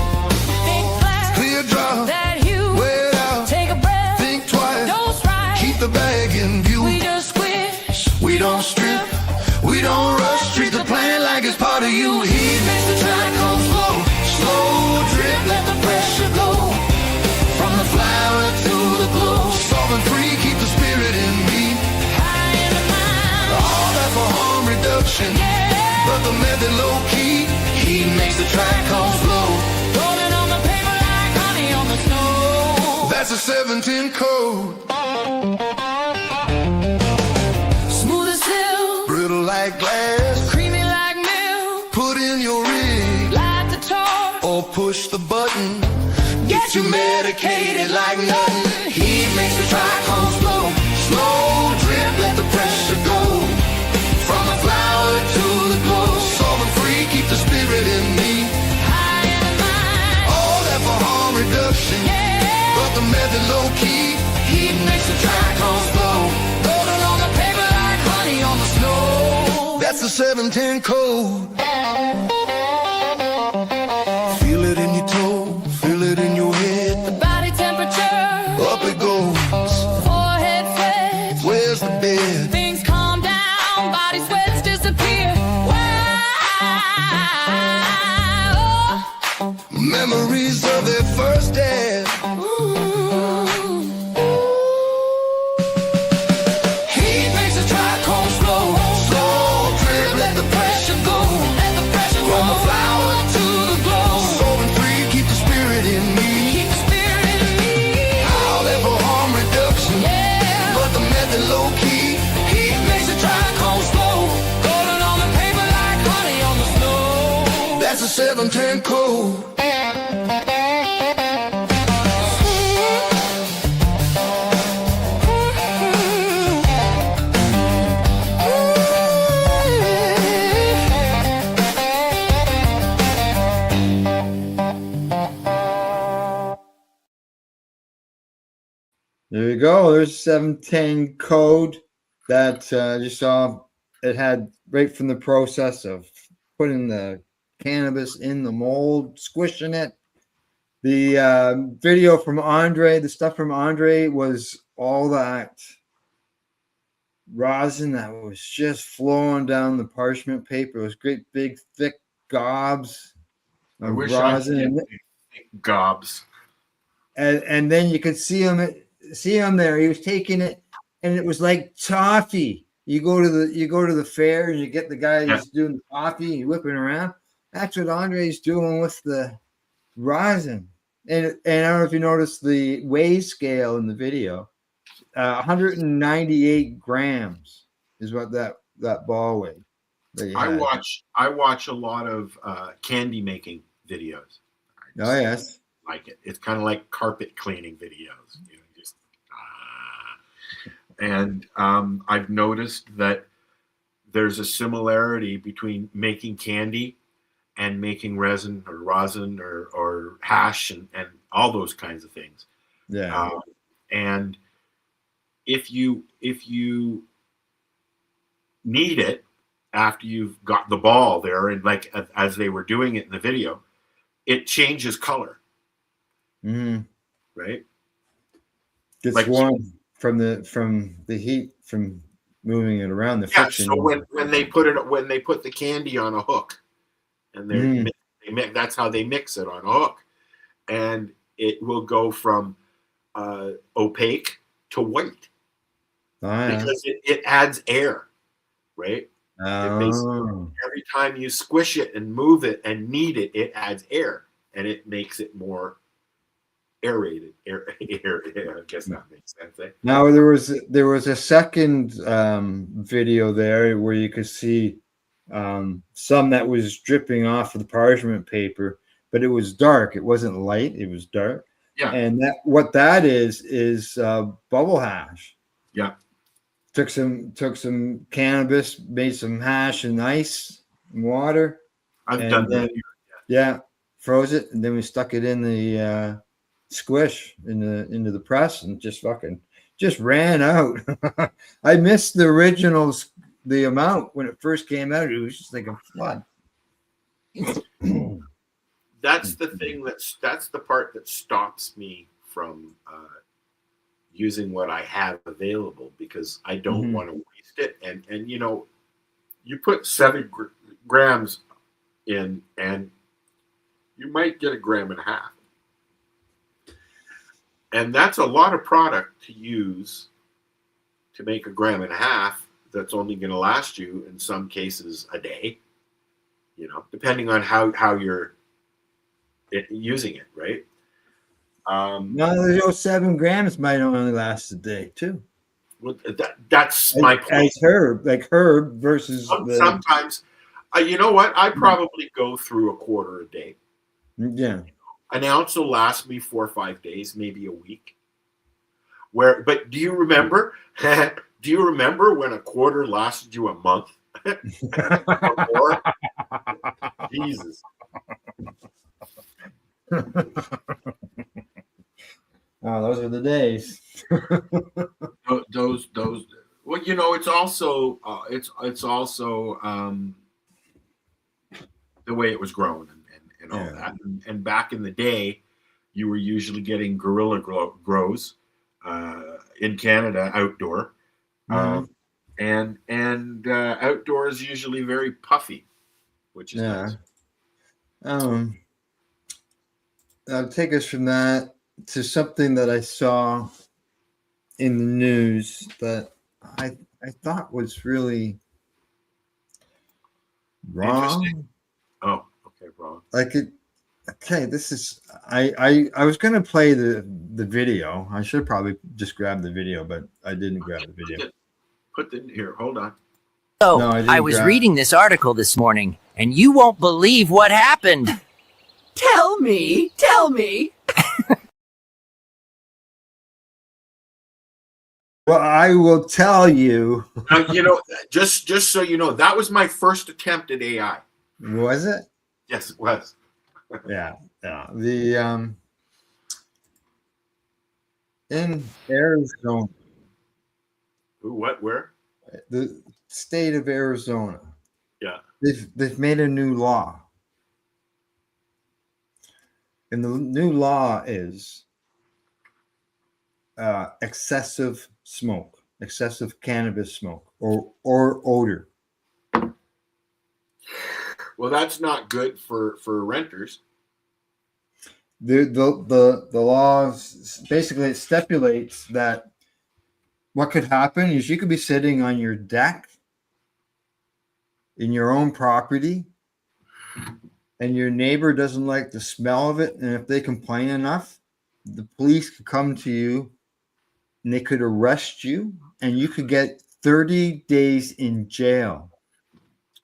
Big flash, Clear drop. that hue. Wear it out. Take a breath, Think twice. dose right. Keep the bag in view. We just squish. We don't strip. We don't rush. Treat the plant like it's part of you. Heat makes the trichomes flow. Slow drip. Let the pressure go. From the flower to the glow. Solvent free. Keep the spirit in me. High in the mind. All that for harm reduction. But the method low key. Heat makes the trichomes flow. Rolling on the paper like honey on the snow. That's a 710 code. Smooth as silk, Brittle like glass. creamy like milk. Put in your rig. Light the torch, Or push the button. Get you medicated like nothing. Heat makes the trichomes flow. Slow drip, let the pressure go. From the flower to the glow. Solvent free, keep the spirit in me. high in the mind. All that for harm reduction. But the method low key. Heat makes the trichomes flow. Rolling on the paper like honey on the snow. That's the 710 code. Feel it in your toe. Feel it in your head. Body temperature, Up it goes. forehead sweats. Where's the bed? Things calm down, body sweats disappear. Wow. Memories of their first dance. Heat makes the trichomes flow. Slow drip, let the pressure go. Let the pressure From the go. flower to the glow. Solvent free, keep the spirit in me. Keep the spirit in me. All that for harm reduction. Yeah. But the method low key. Heat makes the trichomes flow. Rolling on the paper like honey on the snow. That's a 710 code. There you go. There's 710 code that you saw. It had right from the process of putting the cannabis in the mold, squishing it. The video from Andre, the stuff from Andre was all that rosin that was just flowing down the parchment paper. It was great big thick gobs I of wish rosin. gobs. And then you could see him there. He was taking it, and it was like toffee. You go to the fair and you get the guy who's doing the toffee, you whipping around. That's what Andre's doing with the rosin. And I don't know if you noticed the weigh scale in the video. 198 grams is what that ball weighed. I watch a lot of candy making videos. Oh yes. Like it. It's kind of like carpet cleaning videos. You know, just and I've noticed that there's a similarity between making candy and making resin or hash and all those kinds of things. Yeah. And if you knead it after you've got the ball there, and like as they were doing it in the video, it changes color. Mm-hmm. Right? Gets like, warm from the heat from moving it around, the friction. So when they put the candy on a hook, and they that's how they mix it on a hook, and it will go from opaque to white because it adds air, right? Oh. Every time you squish it and move it and knead it, it adds air, and it makes it more aerated. Air, I guess that makes sense. Eh? Now there was a second video there where you could see some that was dripping off of the parchment paper, but it was dark. It wasn't light. It was dark. Yeah. And what that is bubble hash. Yeah. took some cannabis, made some hash and ice and water. I've done then, that. Yeah, froze it, and then we stuck it in the squish into the press, and just ran out. I missed the originals, the amount when it first came out. It was just like a flood. That's the thing that's the part that stops me from using what I have available, because I don't want to waste it. And you know, you put 7 grams in, and you might get 1.5 grams. And that's a lot of product to use to make 1.5 grams that's only going to last you, in some cases, a day, you know, depending on how you're using it, right? No, those 7 grams might only last a day too. Well, that's my point. As herb versus sometimes, you know what? I probably go through 1/4 a day. Yeah. An ounce will last me 4 or 5 days, maybe a week. But do you remember? Do you remember when 1/4 lasted you a month? Or, Jesus. Oh, those are the days. those. Well, you know, it's also the way it was grown and all that. And back in the day, you were usually getting guerrilla grows in Canada, outdoor, and outdoor is usually very puffy, which is nice. I'll take us from that to something that I saw in the news that I thought was really wrong. Oh, okay, wrong. Okay, this is I was gonna play the video. I should probably just grab the video, but I didn't grab the video. Put it here. Hold on. So no, I was reading this article this morning, and you won't believe what happened. Tell me. Well, I will tell you. You know, just so you know, that was my first attempt at AI. Was it? Yes, it was. Yeah. The in Arizona. What? Where? The state of Arizona. Yeah. They've made a new law. And the new law is excessive smoke, excessive cannabis smoke, or odor. Well, that's not good for renters. The law basically, it stipulates that what could happen is you could be sitting on your deck in your own property, and your neighbor doesn't like the smell of it, and if they complain enough, the police could come to you and they could arrest you, and you could get 30 days in jail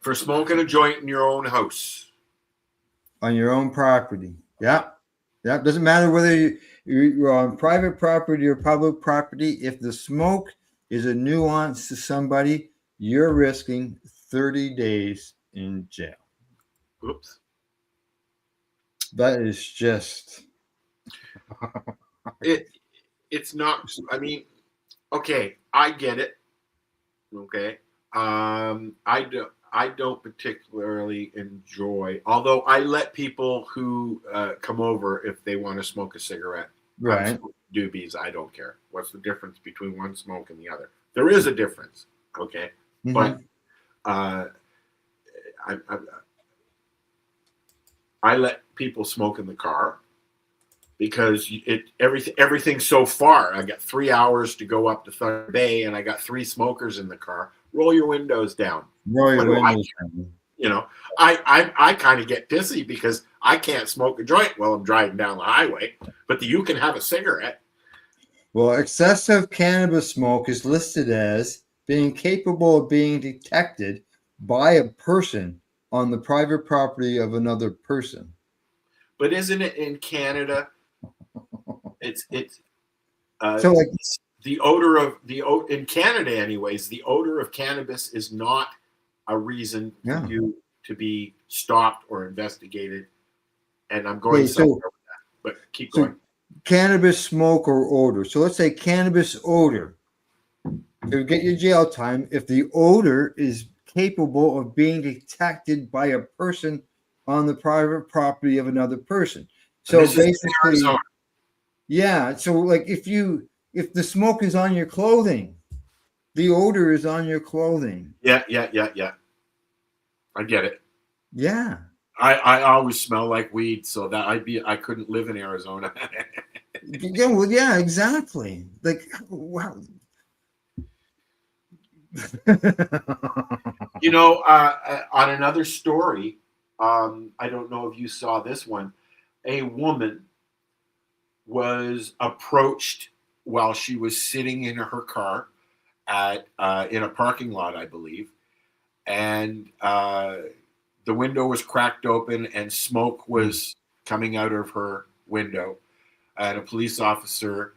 for smoking a joint in your own house, on your own property. Yeah. Doesn't matter whether you're on private property or public property. If the smoke is a nuisance to somebody, you're risking 30 days in jail. Oops. That is just it's not. I mean, okay, I get it. Okay, I don't particularly enjoy, although I let people who come over if they want to smoke a cigarette. Right. Doobies, I don't care. What's the difference between one smoke and the other? There is a difference. Okay, but I let people smoke in the car because everything's so far. I got 3 hours to go up to Thunder Bay, and I got 3 smokers in the car. Roll your windows down. Roll your windows down. You know, I kind of get pissy because I can't smoke a joint while I'm driving down the highway, but you can have a cigarette. Well, excessive cannabis smoke is listed as being capable of being detected by a person on the private property of another person. But isn't it in Canada? It's so like the odor of in Canada, anyways, the odor of cannabis is not a reason for you to be stopped or investigated. And I'm going somewhere with that, but keep going. Cannabis smoke or odor. So let's say cannabis odor. To get your jail time if the odor is capable of being detected by a person on the private property of another person. So basically, yeah. So like if the smoke is on your clothing, the odor is on your clothing. Yeah. I get it. Yeah. I always smell like weed, so that I couldn't live in Arizona. Yeah, well, yeah, exactly. Like, wow. You know, on another story, I don't know if you saw this one. A woman was approached while she was sitting in her car at in a parking lot, I believe, and the window was cracked open and smoke was coming out of her window. And a police officer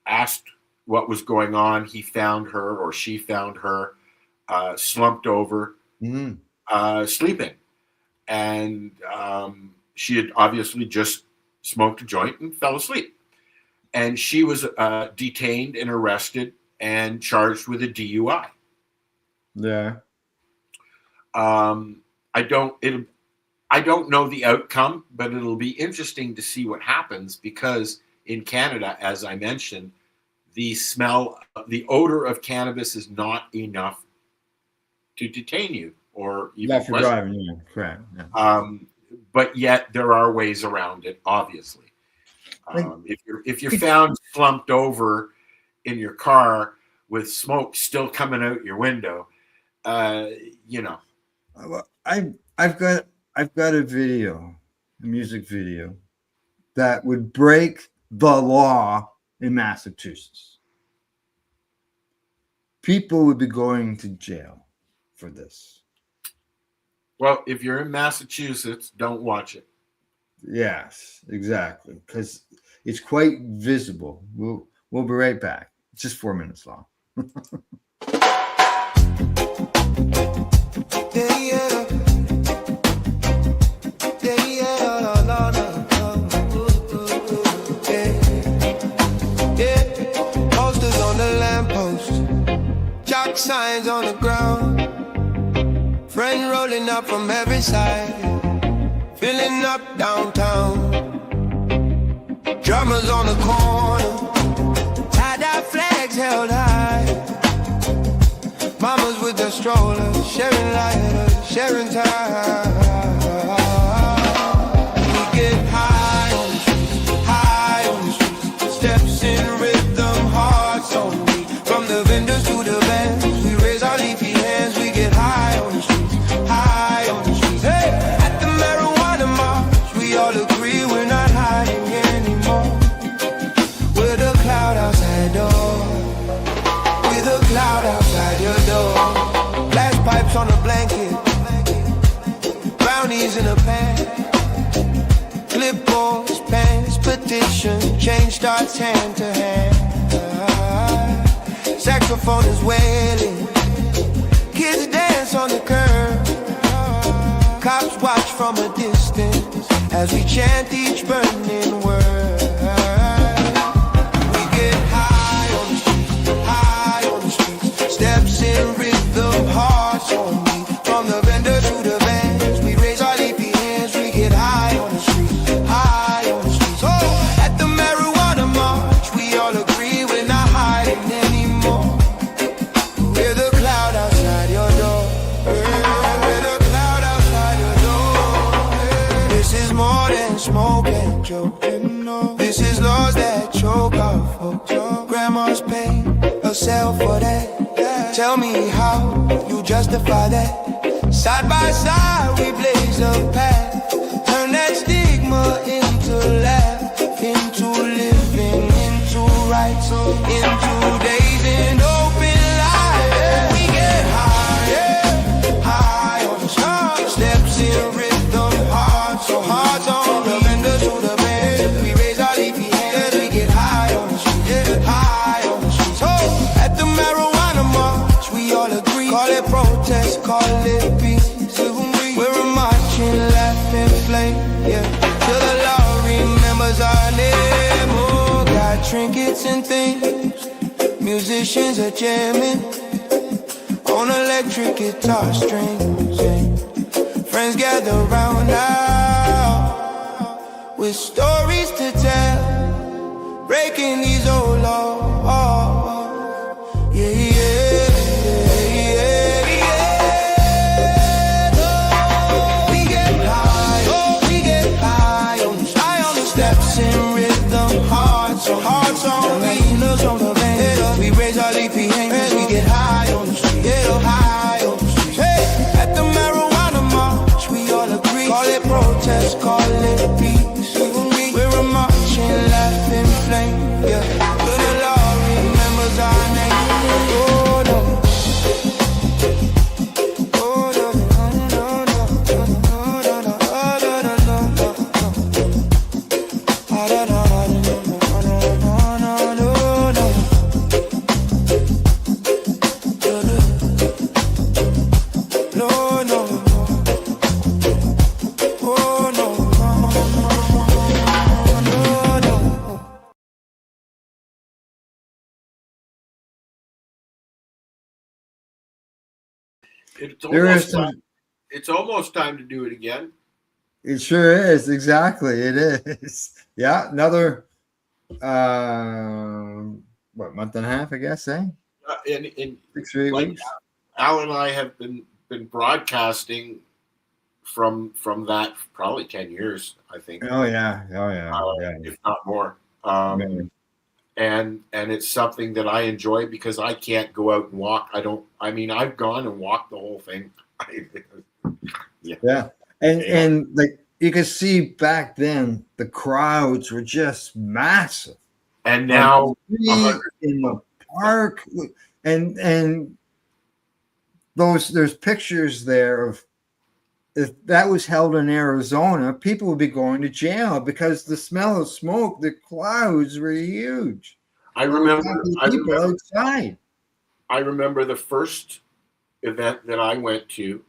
asked what was going on. He found her, or she found her, slumped over, sleeping. And she had obviously just smoked a joint and fell asleep. And she was detained and arrested and charged with a DUI. Yeah. I don't know the outcome, but it'll be interesting to see what happens, because in Canada, as I mentioned, the odor of cannabis is not enough to detain you or even for driving. Yeah, correct. Yeah. But yet there are ways around it, obviously. If you're found slumped over in your car with smoke still coming out your window, you know. I've got a video, a music video that would break the law in Massachusetts. People would be going to jail for this. Well, if you're in Massachusetts, don't watch it. Yes, exactly, because it's quite visible. We'll be right back. It's just 4 minutes long. Signs on the ground, friend rolling up from every side, filling up downtown. Drummers on the corner, tie-dye flags held high. Mamas with their strollers, sharing lighters, sharing time. We get high on the streets, steps in rhythm, hearts on me. From the vendors to the bands, we raise our leafy hands. We get high on the streets, high on the streets. Hey! At the marijuana march, we all agree we're not hiding anymore. We're the cloud outside door. We're the cloud outside your door. Flash pipes on a blanket, brownies in a pan, clipboards, pens, petition, change starts hand to hand. Saxophone is wailing, kids dance on the curb. Cops watch from a distance as we chant each burning word. We get high on the streets, steps in rhythm, hearts on me. From the vendor to the bands, we raise our leafy hands. We get high on the streets, high on the streets. Oh, at the marijuana march, we all agree we're not hiding anymore. We're the cloud outside your door. We're the cloud outside your door. This is more than smoke and joke. This is laws that choke our folks. Grandma's pain herself for that. Tell me how you justify that. Side by side we blaze a path. Turn that stigma into laugh, into living, into rights, into days in open life. We get high on the street, steps in rhythm, hearts on the vendors to the band. We raise our leafy hands, we get high on Call it protest, call it peace. We're a marching, laughing flame, yeah. Till the law remembers our name. Oh, got trinkets and things. Musicians are jamming on electric guitar strings. Yeah. Friends gather round now with stories to tell, breaking these old laws. Yeah, yeah, yeah, yeah. Oh, we get high, on the steps in rhythm, hearts on the on the band. We raise our leafy hands, we get high on the street, high on the street. Hey, at the marijuana march, we all agree. Call it protest, call it peace. We're a marching, laughing flame, yeah. Till the law remembers our name. Oh no. Oh no, no, no, no, no, no, no, no, no, It's almost time to do it again. It sure is. Exactly. It is. Yeah. Another, month and a half, I guess, eh? In 6 or 8 weeks. Al and I have been broadcasting from that probably 10 years, I think. Oh yeah. If not more. And it's something that I enjoy because I can't go out and walk. I've gone and walked the whole thing. Yeah. And like you can see back then the crowds were just massive. And now in the park, and there's pictures there of, if that was held in Arizona, people would be going to jail because the smell of smoke, the clouds were huge. I remember outside. I remember the first event that I went to.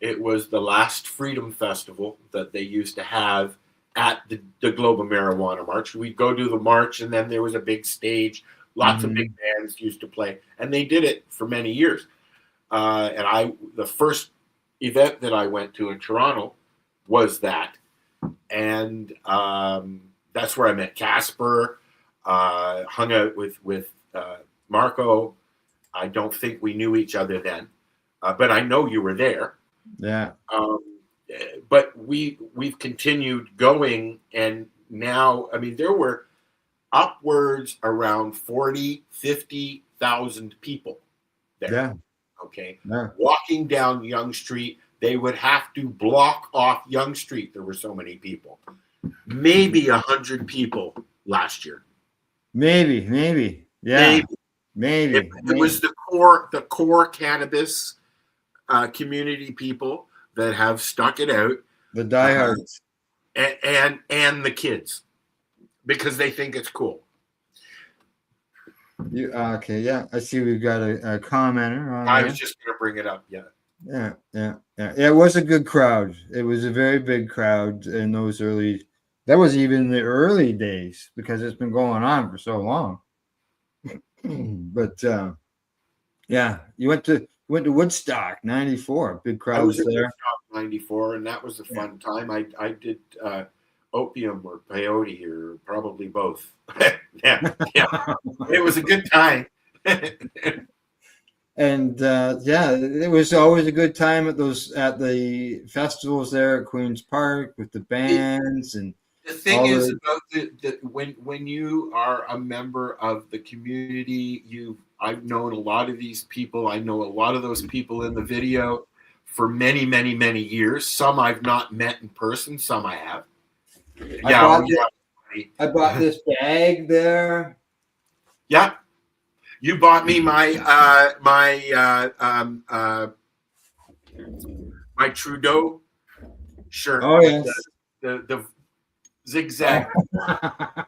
It was the last Freedom Festival that they used to have at the Globe of Marijuana March. We'd go to the march, and then there was a big stage. Lots of big bands used to play, and they did it for many years. The first event that I went to in Toronto was that, and that's where I met Casper. Hung out with Marco. I don't think we knew each other then, but I know you were there. Yeah. But we've continued going, and now, there were upwards around 50,000 people there. Yeah. Okay. Yeah. Walking down Yonge Street, they would have to block off Yonge Street. There were so many people. Maybe 100 people last year. Maybe. Yeah. Maybe. It was the core cannabis community people that have stuck it out. The diehards. And the kids, because they think it's cool. Okay, yeah. I see we've got a commenter on I there. was just going to bring it up, yeah. Yeah. It was a good crowd. It was a very big crowd in those early. That was even the early days because it's been going on for so long. But yeah, you went to Woodstock '94. Big crowds there. Woodstock '94, and that was a fun time. I did opium or peyote or probably both. yeah. It was a good time. And it was always a good time at the festivals there at Queen's Park with the bands. And the thing is about when you are a member of the community, I've known a lot of these people. I know a lot of those people in the video for many, many, many years. Some I've not met in person. Some I have. I bought this bag there. Yeah. You bought me my Trudeau shirt. Oh yes, the zigzag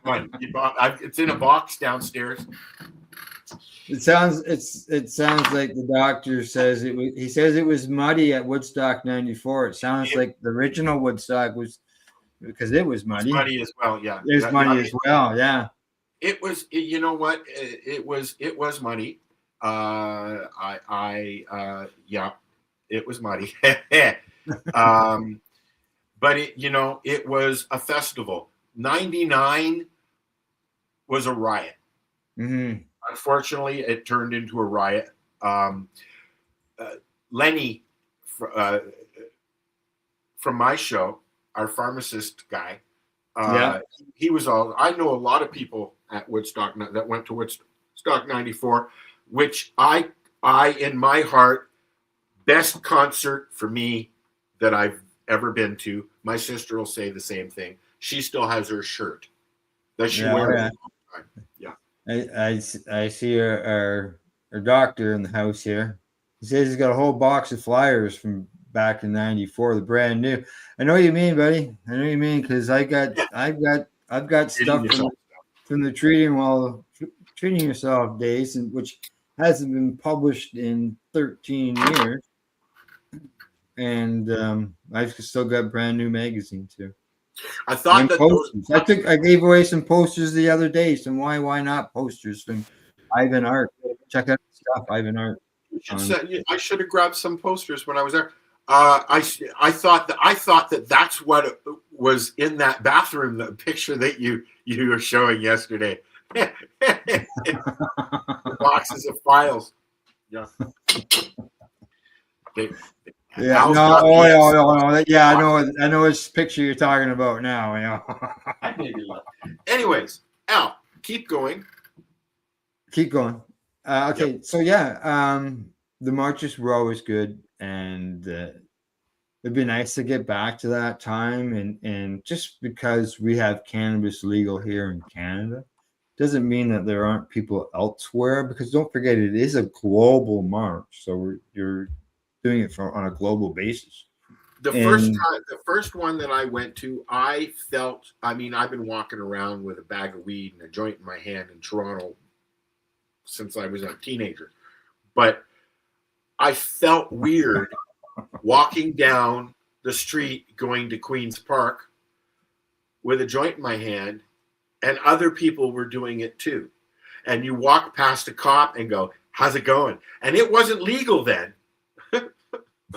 one. It's in a box downstairs. It sounds like the doctor says it was. He says it was muddy at Woodstock '94. It sounds like the original Woodstock was because it was muddy. It's muddy as well. Yeah, It was muddy as well. Yeah. It was. You know what? It was muddy. Yeah, it was muddy. But it was a festival. '99 was a riot. Mm-hmm. Unfortunately, it turned into a riot. Lenny from my show, our pharmacist guy, he was all. I know a lot of people at Woodstock that went to Woodstock '94, which I in my heart, best concert for me that I've ever been to. My sister will say the same thing. She still has her shirt that she wears. Yeah. I see our doctor in the house here. He says he's got a whole box of flyers from back in '94, the brand new. I know what you mean, buddy. I know what you mean because I've got stuff from the treating yourself days, and which hasn't been published in 13 years, and I've still got brand new magazine too. I thought that I gave away some posters the other day. Some why not posters from Ivan Art. Check out the stuff, Ivan Art. I should have grabbed some posters when I was there. I thought that that's what was in that bathroom. The picture that you were showing yesterday. The boxes of files. Yeah. Yeah, no. Yeah, I know which picture you're talking about now. Anyways, Al, keep going. Okay, yep. So the marches were always good, and it'd be nice to get back to that time. And just because we have cannabis legal here in Canada doesn't mean that there aren't people elsewhere. Because don't forget, it is a global march, so you're doing it on a global basis. The first one that I went to, I felt. I mean, I've been walking around with a bag of weed and a joint in my hand in Toronto since I was a teenager, but I felt weird walking down the street going to Queen's Park with a joint in my hand, and other people were doing it too. And you walk past a cop and go, "How's it going?" And it wasn't legal then.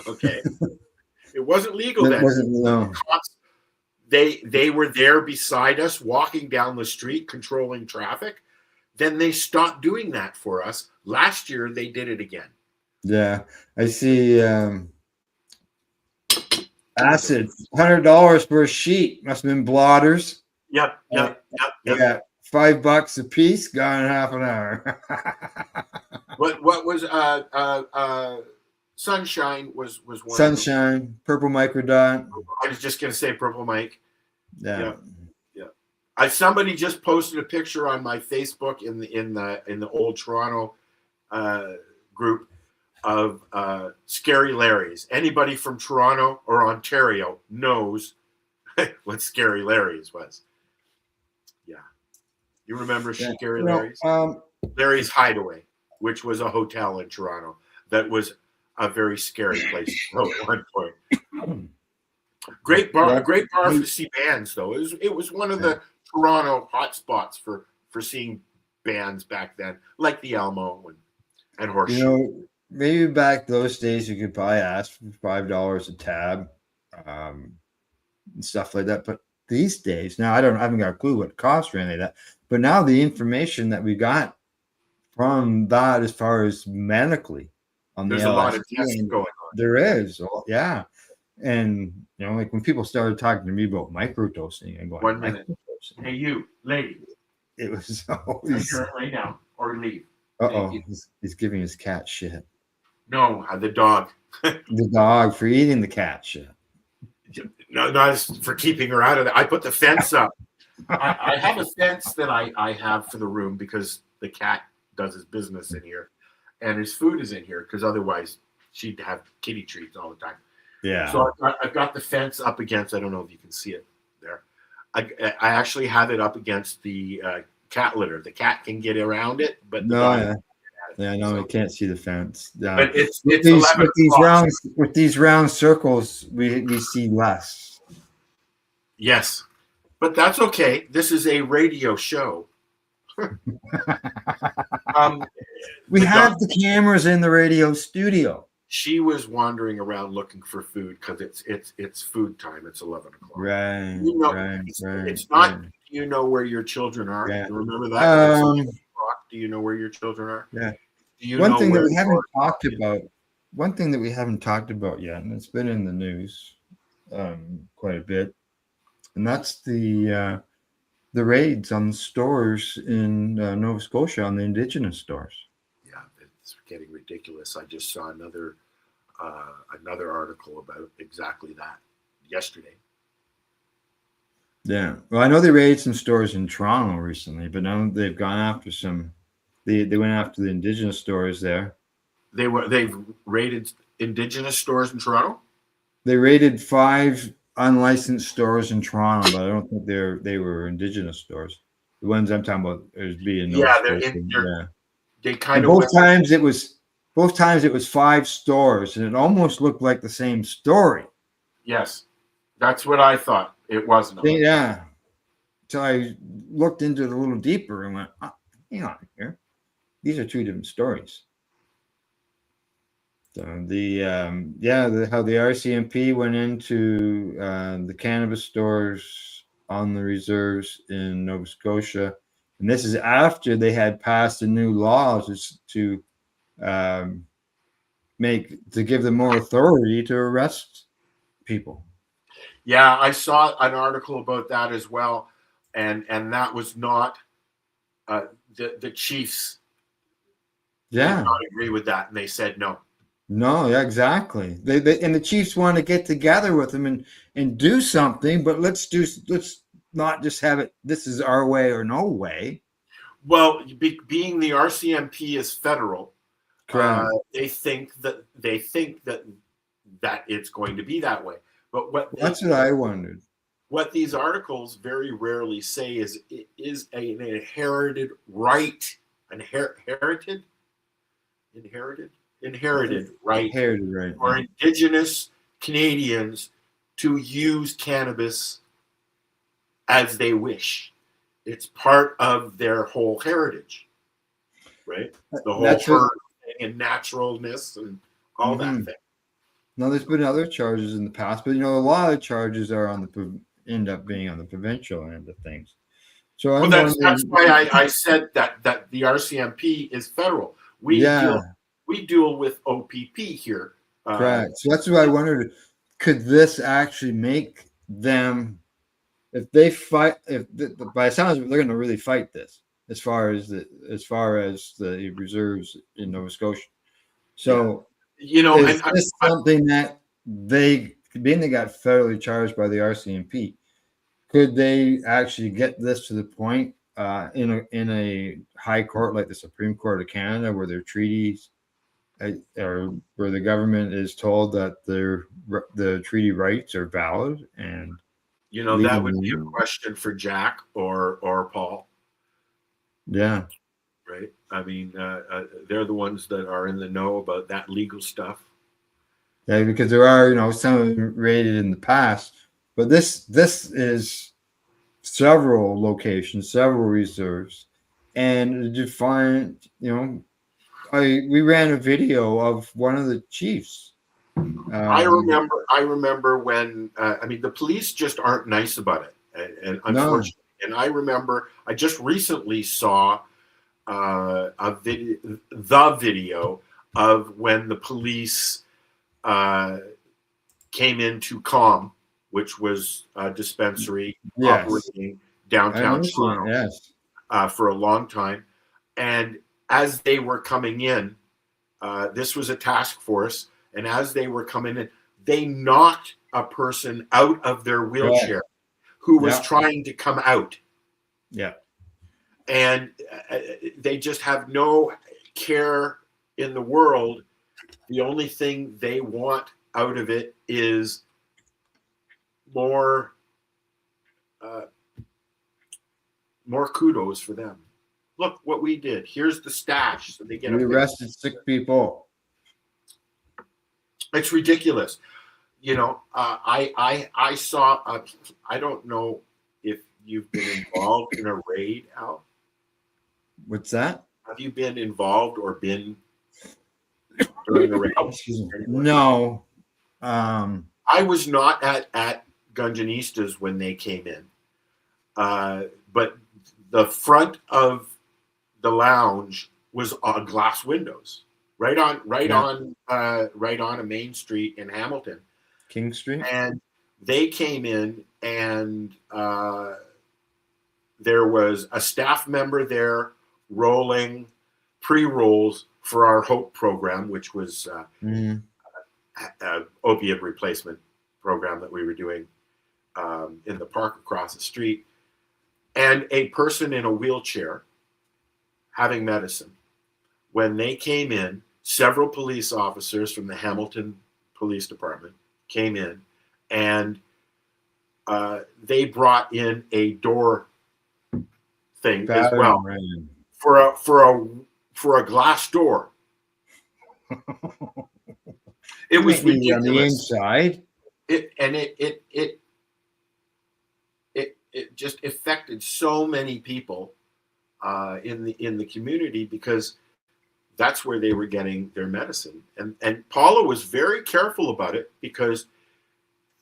Okay, it wasn't legal then. No. Cops, they were there beside us, walking down the street, controlling traffic. Then they stopped doing that for us. Last year, they did it again. Yeah, I see. Acid, $100 for a sheet. Must have been blotters. Yep. Yeah, $5 a piece. Gone in half an hour. What was Sunshine was one. Sunshine, Purple Microdot. I was just gonna say Purple Mike. Yeah. Somebody just posted a picture on my Facebook in the old Toronto group of Scary Larry's. Anybody from Toronto or Ontario knows what Scary Larry's was. Yeah, you remember Scary Larry's? Larry's Hideaway, which was a hotel in Toronto that was a very scary place at one point. Great bar for see bands though. It was one of the Toronto hotspots for seeing bands back then, like the Alamo and Horseshoe. Maybe back those days you could probably ask for $5 a tab, and stuff like that. But these days, now I haven't got a clue what it costs or any of that. But now the information that we got from that, as far as medically, there's a lot of testing going on. There is, yeah. And like when people started talking to me about microdosing, I'm going, 1 minute. Hey, you lady. It was always lay down or leave. He's giving his cat shit. No, the dog. The dog for eating the cat shit. No, not for keeping her out of there. I put the fence up. I have a fence that I have for the room because the cat does his business in here, and his food is in here because otherwise she'd have kitty treats all the time. Yeah. So I've got the fence up against. I don't know if you can see it there. I actually have it up against the cat litter. The cat can get around it, but Yeah, no, we can't see the fence. But it's with 11 o'clock. with these round circles, we see less. Yes, but that's okay. This is a radio show. We the have the cameras in the radio studio. She was wandering around looking for food because it's food time. It's 11 o'clock. Right, You know, right, it's not. right. You know where your children are. Yeah. You remember that? Do you know where your children are? Yeah. Do you One know thing that where we haven't talked about. One thing that we haven't talked about yet, and it's been in the news quite a bit, and that's the raids on the stores in Nova Scotia, on the Indigenous stores. Yeah, it's getting ridiculous. I just saw another article about exactly that yesterday. Yeah, well, I know they raided some stores in Toronto recently, but now they've gone after some. They went after the Indigenous stores there. They've raided Indigenous stores in Toronto. They raided 5 unlicensed stores in Toronto, but I don't think they were Indigenous stores. The ones I'm talking about is being they kind of both times it was 5 stores, and it almost looked like the same story. Yes, that's what I thought. It wasn't. Yeah. So I looked into it a little deeper and went, hang on here. These are 2 different stories. So how the RCMP went into the cannabis stores on the reserves in Nova Scotia, and this is after they had passed a new law to give them more authority to arrest people. Yeah, I saw an article about that as well, and that was not the Chiefs. Yeah, did not agree with that, and they said no. No, yeah, exactly. They and the Chiefs want to get together with them and do something, but let's not just have it. This is our way or no way. Well, being the RCMP is federal, they think that it's going to be that way. But that's what I wondered. What these articles very rarely say is it is an inherited right, inherited right for Indigenous Canadians to use cannabis as they wish. It's part of their whole heritage, right? The whole herd thing and naturalness and all that thing. Now, there's been other charges in the past, but a lot of charges are end up being on the provincial end of things. So that's why I said that the RCMP is federal. We deal with OPP here. Correct. So that's why I wondered, could this actually make them, if they fight, by the sounds of it, they're going to really fight this as far as the reserves in Nova Scotia. So, is this something that they got federally charged by the RCMP? Could they actually get this to the point in a high court like the Supreme Court of Canada, where their treaties, or where the government is told that the treaty rights are valid? And that would be a question for Jack or Paul. Yeah. Right. I mean, they're the ones that are in the know about that legal stuff. Yeah, because there are, some of them raided in the past, but this is several locations, several reserves, and to find, we ran a video of one of the chiefs. I remember when the police just aren't nice about it, and unfortunately, and I remember I just recently saw the video of when the police came into COM, which was a dispensary operating downtown Toronto for a long time. And as they were coming in, this was a task force, and as they were coming in, they knocked a person out of their wheelchair who was trying to come out. Yeah. And they just have no care in the world. The only thing they want out of it is more kudos for them. look what we did. Here's the stash. So they get We arrested sick people. It's ridiculous. You know, I saw. I don't know if you've been involved in a raid, Al. What's that? Have you been involved or been during a raid? No. I was not at Gunjanistas when they came in, but the front of the lounge was on glass windows, right on a main street in Hamilton, King Street. and they came in, and there was a staff member there rolling pre-rolls for our Hope program, which was opiate replacement program that we were doing in the park across the street, and a person in a wheelchair having medicine. When they came in, several police officers from the Hamilton Police Department came in, and they brought in a door thing as well for a glass door. It was ridiculous. On the inside. It just affected so many people in the community, because that's where they were getting their medicine. And Paula was very careful about it, because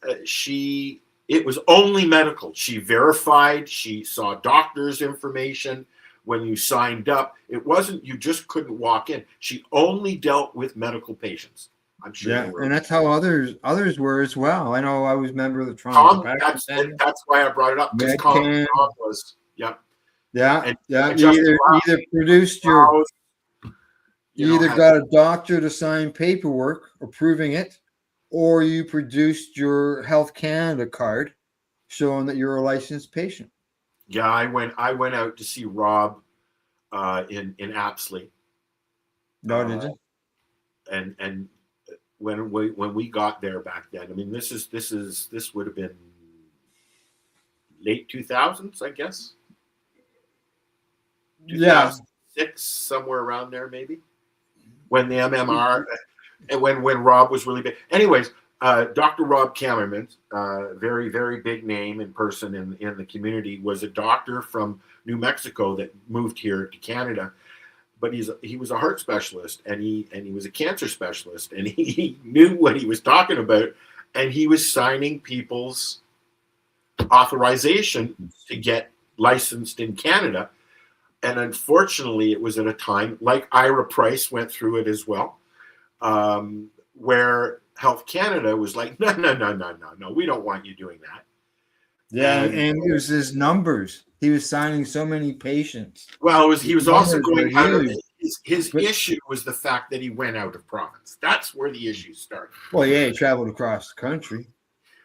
it was only medical. She verified, she saw doctor's information when you signed up. It wasn't, you just couldn't walk in. She only dealt with medical patients. I'm sure. Yeah, and that's how others were as well. I know I was a member of the trauma. That's why I brought it up. Because Tom was, yeah. And You either produced you either got a doctor to sign paperwork approving it, or you produced your Health Canada card showing that you're a licensed patient. Yeah, I went out to see Rob in Apsley. No, did you? And when we got there back then, I mean, this would have been late 2000s, I guess. 2006, somewhere around there, maybe. When the MMR and when Rob was really big. Anyways, Dr. Rob Kammerman, very, very big name in person in the community, was a doctor from New Mexico that moved here to Canada. But he was a heart specialist, and he was a cancer specialist, and he knew what he was talking about, and he was signing people's authorization to get licensed in Canada. And unfortunately, it was at a time, like Ira Price went through it as well, where Health Canada was like, no, we don't want you doing that. Yeah, and it was his numbers. He was signing so many patients. Well, he was also going out of his issue was the fact that he went out of province. That's where the issue started. Well, yeah, he traveled across the country.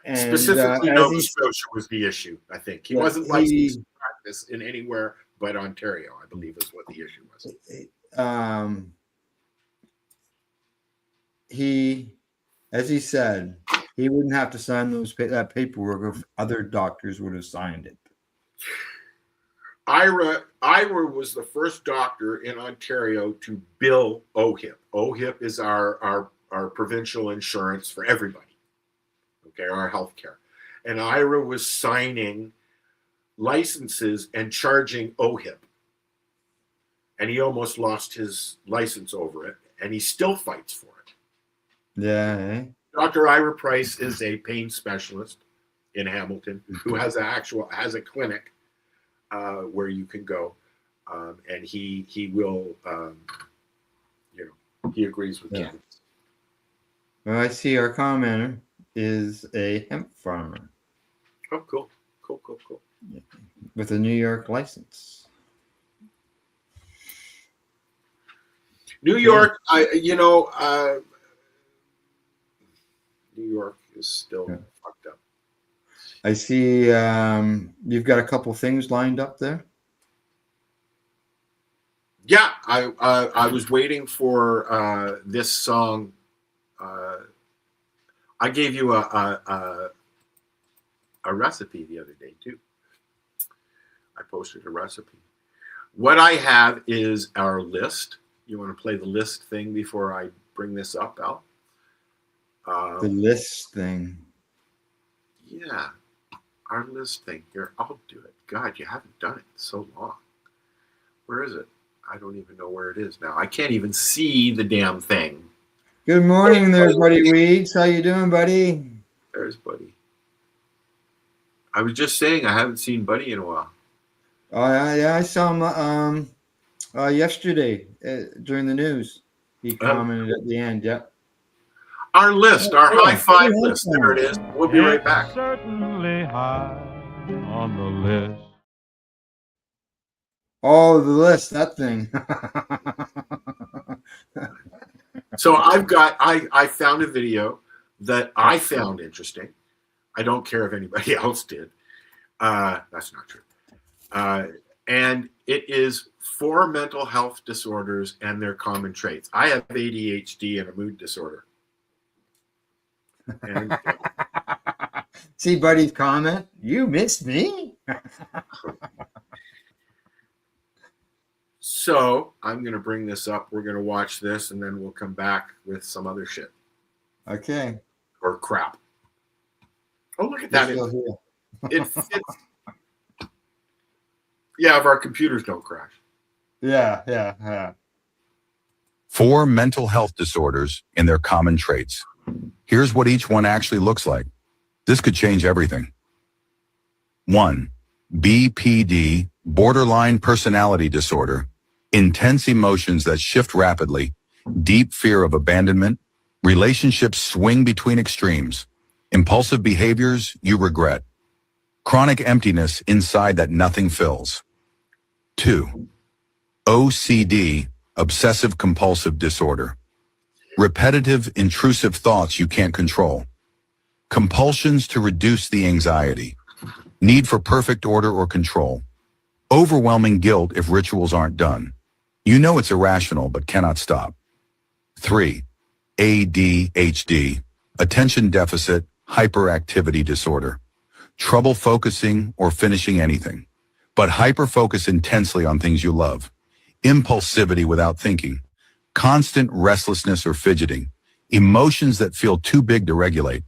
And, specifically, Nova Scotia was the issue, I think. He wasn't licensed to practice in anywhere but Ontario, I believe, is what the issue was. As he said, he wouldn't have to sign that paperwork if other doctors would have signed it. Ira was the first doctor in Ontario to bill OHIP. OHIP is our provincial insurance for everybody. Okay, our health care. And Ira was signing licenses and charging OHIP. And he almost lost his license over it, and he still fights for it. Yeah. Dr. Ira Price is a pain specialist in Hamilton who has a clinic where you can go, and he will, he agrees with cannabis. Well, I see our commenter is a hemp farmer. Oh, cool. Yeah. With a New York license. New York, New York is still fucked up. I see you've got a couple things lined up there. Yeah, I was waiting for this song. I gave you a recipe the other day too. I posted a recipe. What I have is our list. You want to play the list thing before I bring this up, Al? The list thing. Yeah, our list thing. Here, I'll do it. God, you haven't done it in so long. Where is it? I don't even know where it is now. I can't even see the damn thing. Good morning there, Buddy Weeds. How you doing, buddy? There's Buddy. I was just saying I haven't seen Buddy in a while. Oh yeah, I saw him yesterday during the news. He commented at the end. Yeah. Our list, our high five list. There it is. We'll be right back. Certainly high on the list. Oh, the list, that thing. So I found a video that I found interesting. I don't care if anybody else did. That's not true. And it is 4 mental health disorders and their common traits. I have ADHD and a mood disorder. And see Buddy's comment? You missed me? So I'm going to bring this up. We're going to watch this, and then we'll come back with some other shit. Okay. Or crap. Oh, look at that. It fits. Yeah, if our computers don't crash. Yeah. 4 mental health disorders and their common traits. Here's what each one actually looks like. This could change everything. 1. BPD, borderline personality disorder. Intense emotions that shift rapidly, deep fear of abandonment, relationships swing between extremes, impulsive behaviors you regret, chronic emptiness inside that nothing fills. 2. OCD, obsessive compulsive disorder. Repetitive, intrusive thoughts you can't control. Compulsions to reduce the anxiety. Need for perfect order or control. Overwhelming guilt if rituals aren't done. You know it's irrational but cannot stop. 3. ADHD, attention deficit hyperactivity disorder. Trouble focusing or finishing anything, but hyper-focus intensely on things you love. Impulsivity without thinking. Constant restlessness or fidgeting. Emotions that feel too big to regulate.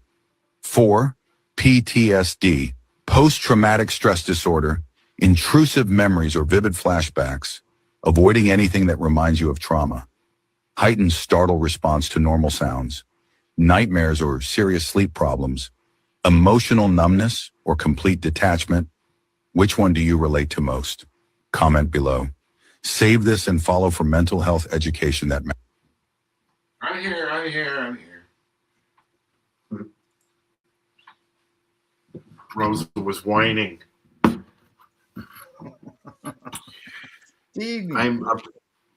4. PTSD, post-traumatic stress disorder. Intrusive memories or vivid flashbacks. Avoiding anything that reminds you of trauma. Heightened startle response to normal sounds. Nightmares or serious sleep problems. Emotional numbness or complete detachment. Which one do you relate to most? Comment below. Save this and follow for mental health education that matters. I'm here. Rosa was whining.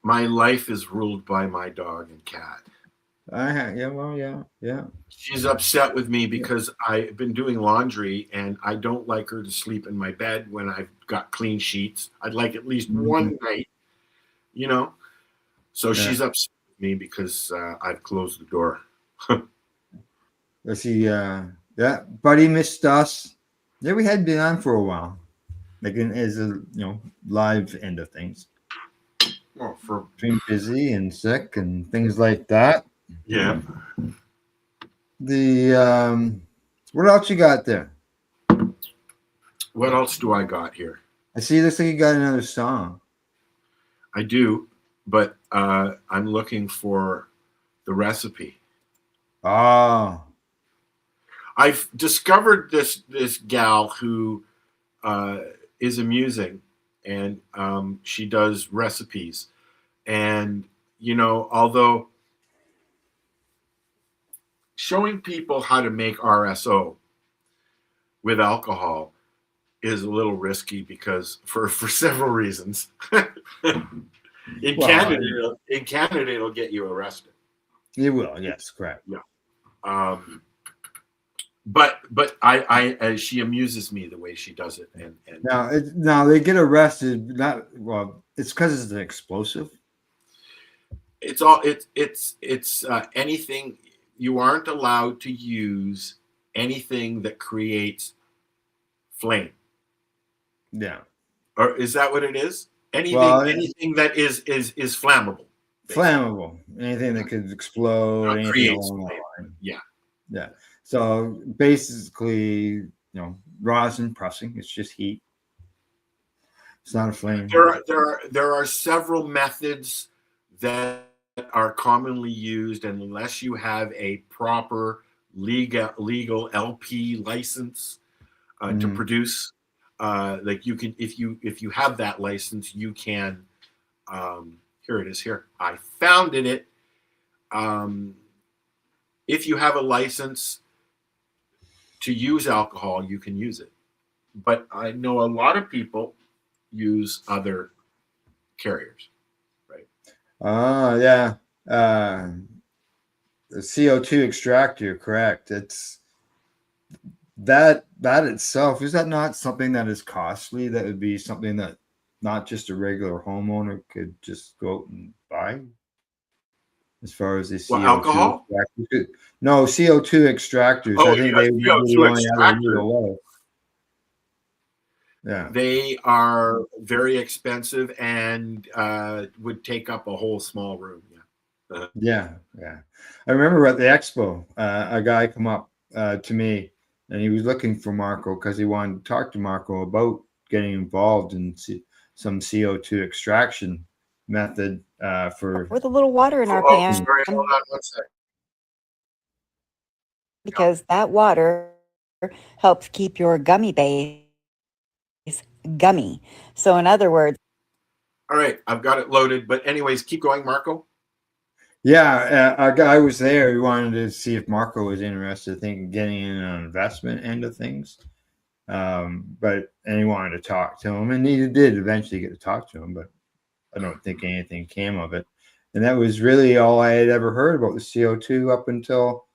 My life is ruled by my dog and cat. Yeah. She's upset with me because I've been doing laundry and I don't like her to sleep in my bed when I've got clean sheets. I'd like at least one night, So she's upset with me because I've closed the door. Let's see. Buddy missed us. Yeah, we had been on for a while. Like as a live end of things. Well, for being busy and sick and things like that. Yeah. What else you got there? What else do I got here? I see. Looks like you got another song. I do, but I'm looking for the recipe. Oh. I've discovered this gal who is amusing, and she does recipes. And, although showing people how to make RSO with alcohol is a little risky because for several reasons. In Canada, it'll get you arrested. It will, yes, correct. Yeah. But I she amuses me the way she does it. And now they get arrested. It's because it's an explosive. It's anything. You aren't allowed to use anything that creates flame. Yeah. Or is that what it is? Anything that is flammable. Flammable. Anything that could explode. Anything along that line. Yeah. So basically, rosin pressing. It's just heat. It's not a flame. There are several methods that are commonly used, and unless you have a proper legal LP license to produce, like you can, if you have that license, you can. Here it is. Here I found it. If you have a license to use alcohol, you can use it. But I know a lot of people use other carriers, right? Yeah. The CO2 extractor, correct. It's that itself, is that not something that is costly? That would be something that not just a regular homeowner could just go out and buy? As far as the CO2 alcohol? Extractors. No, CO2 extractors. I think they would be only have a legal way. Yeah. They are very expensive and would take up a whole small room. Yeah. I remember at the expo, a guy come up to me, and he was looking for Marco because he wanted to talk to Marco about getting involved in some CO2 extraction method with a little water in our pan. Sorry, hold on one second. Because that water helps keep your gummy base gummy. So in other words, all right, I've got it loaded. But anyways, keep going, Marco. Yeah, a guy was there. He wanted to see if Marco was interested in getting in an investment end of things. But he wanted to talk to him, and he did eventually get to talk to him, but I don't think anything came of it. And that was really all I had ever heard about the CO2 up until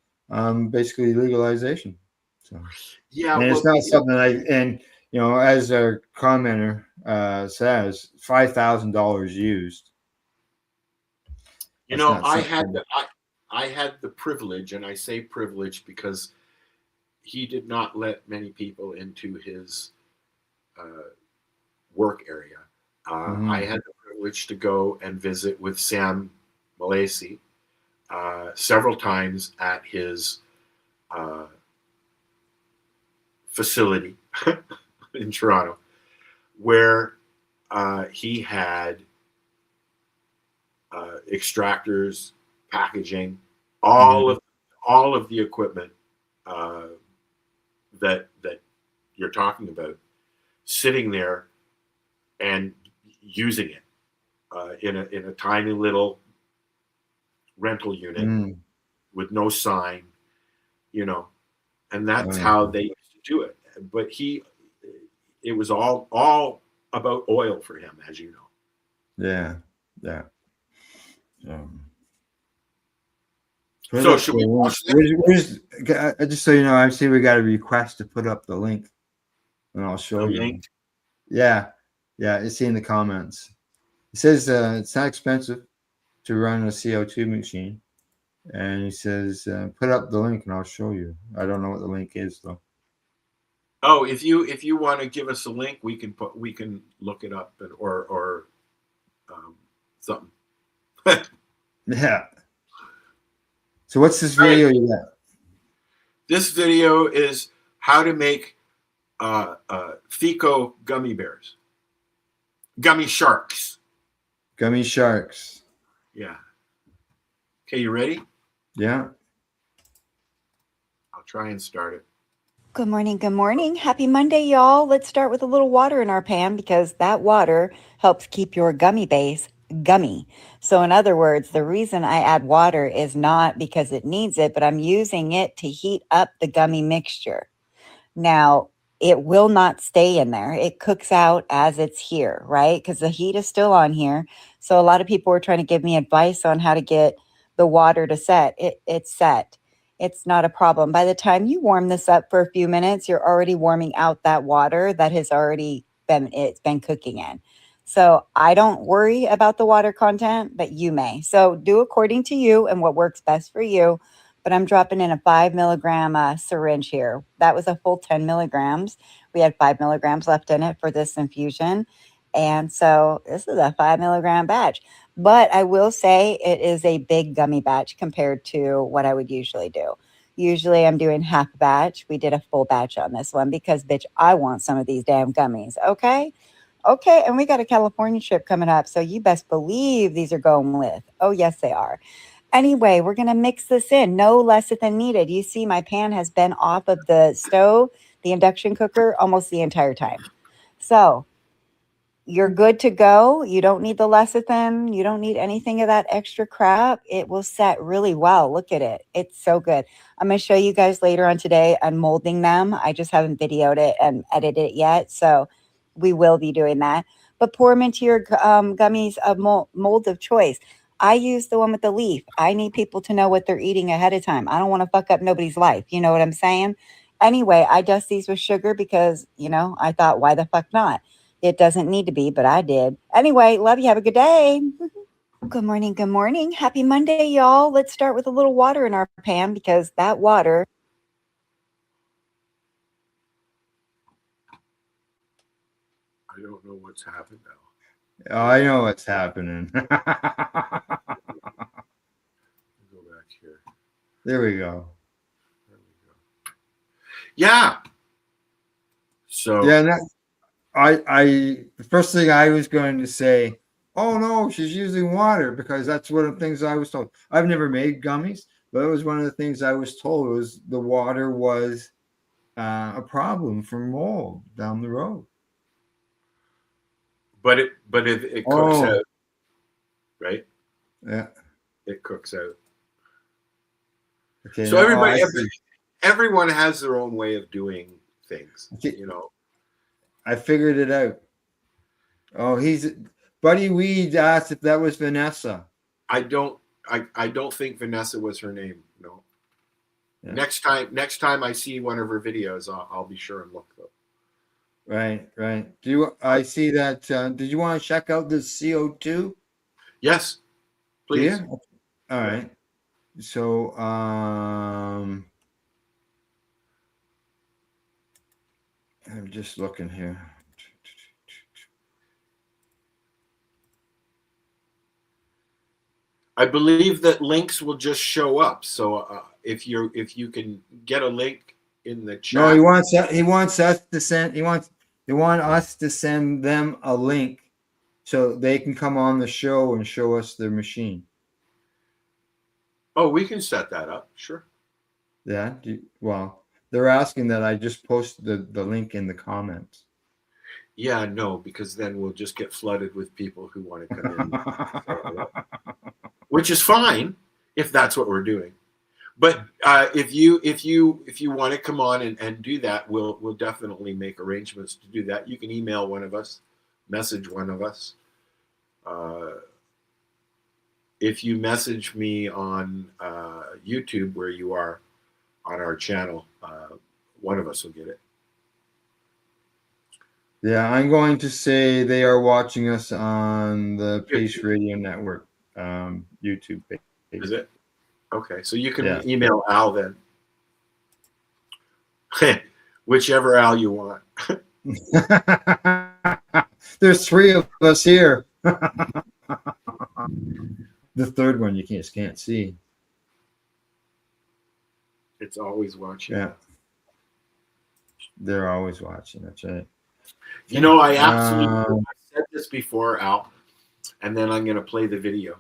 basically legalization. So yeah, and it's not something as a commenter says, $5,000 used. I had the privilege, and I say privilege because he did not let many people into his work area. I had the privilege to go and visit with Sam Malasey several times at his facility in Toronto, where he had extractors, packaging, all of the equipment that you're talking about, sitting there and using it in a tiny little rental unit with no sign, and that's how they used to do it. But it was all about oil for him, as you know. Yeah. So should we watch this? Just so you know, I see we got a request to put up the link, and I'll show you. Link? Yeah, it's in the comments. It says it's not expensive to run a CO2 machine, and he says put up the link, and I'll show you. I don't know what the link is though. Oh, if you want to give us a link, we can look it up or something. Yeah. So what's this video you got? This video is how to make Fico gummy bears. Gummy sharks. Gummy sharks. Yeah. Okay, you ready? Yeah. I'll try and start it. Good morning. Happy Monday, y'all. Let's start with a little water in our pan because that water helps keep your gummy base gummy. So in other words, the reason I add water is not because it needs it, but I'm using it to heat up the gummy mixture. Now, it will not stay in there. It cooks out as it's here, right? Because the heat is still on here. So a lot of people were trying to give me advice on how to get the water to set. It's set. It's not a problem. By the time you warm this up for a few minutes, you're already warming out that water that has already been cooking in. So I don't worry about the water content, but you may. So do according to you and what works best for you. But I'm dropping in a 5 milligram syringe here. That was a full 10 milligrams. We had 5 milligrams left in it for this infusion. And so this is a 5 milligram batch. But I will say it is a big gummy batch compared to what I would usually do. Usually I'm doing half a batch. We did a full batch on this one because, bitch, I want some of these damn gummies. Okay. Okay. And we got a California trip coming up. So you best believe these are going with. Oh, yes, they are. Anyway, we're going to mix this in. No lecithin needed. You see, my pan has been off of the stove, the induction cooker, almost the entire time. So you're good to go. You don't need the lecithin. You don't need anything of that extra crap. It will set really well. Look at it. It's so good. I'm going to show you guys later on today unmolding them. I just haven't videoed it and edited it yet. So we will be doing that. But pour them into your gummies of mold of choice. I use the one with the leaf. I need people to know what they're eating ahead of time. I don't want to fuck up nobody's life. You know what I'm saying? Anyway, I dust these with sugar because, I thought, why the fuck not? It doesn't need to be, but I did. Anyway, love you. Have a good day. Good morning. Good morning. Happy Monday, y'all. Let's start with a little water in our pan because that water. I don't know what's happened now. Oh, I know what's happening. Go back here. There we go. Yeah. So yeah, I the first thing I was going to say, oh no, she's using water because that's one of the things I was told. I've never made gummies, but it was one of the things I was told was the water was a problem for mold down the road. But it cooks out, right? Yeah, it cooks out. Okay. So everyone has their own way of doing things. Okay. I figured it out. Oh, Buddy Weed asked if that was Vanessa. I don't think Vanessa was her name. No. Yeah. Next time I see one of her videos, I'll be sure and look though. Right. I see that? Did you want to check out the CO2? Yes, please. Yeah. All right. So, I'm just looking here. I believe that links will just show up. So if you can get a link in the chat. No, he wants us to send. They want us to send them a link so they can come on the show and show us their machine. Oh, we can set that up. Sure. Yeah. Well, they're asking that I just post the link in the comments. Yeah, no, because then we'll just get flooded with people who want to come in. Which is fine if that's what we're doing. But if you want to come on and do that, we'll definitely make arrangements to do that. You can email one of us, message one of us. If you message me on YouTube where you are on our channel, one of us will get it. Yeah, I'm going to say they are watching us on the Pace Radio Network YouTube page. Is it? Okay, so you can email Al then. Whichever Al you want. There's 3 of us here. The third one you can't see. It's always watching. Yeah. They're always watching. That's right. I absolutely I said this before, Al, and then I'm going to play the video.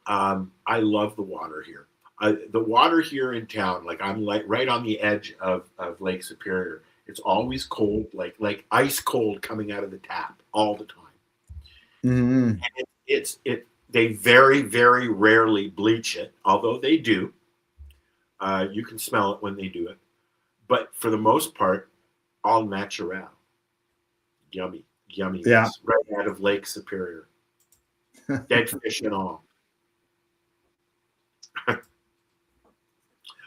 I love the water here. The water here in town, I'm right on the edge of Lake Superior. It's always cold, like ice cold coming out of the tap all the time. Mm-hmm. And they very, very rarely bleach it, although they do. You can smell it when they do it. But for the most part, all natural. Yummy. Yeah. Right out of Lake Superior. Dead fish and all.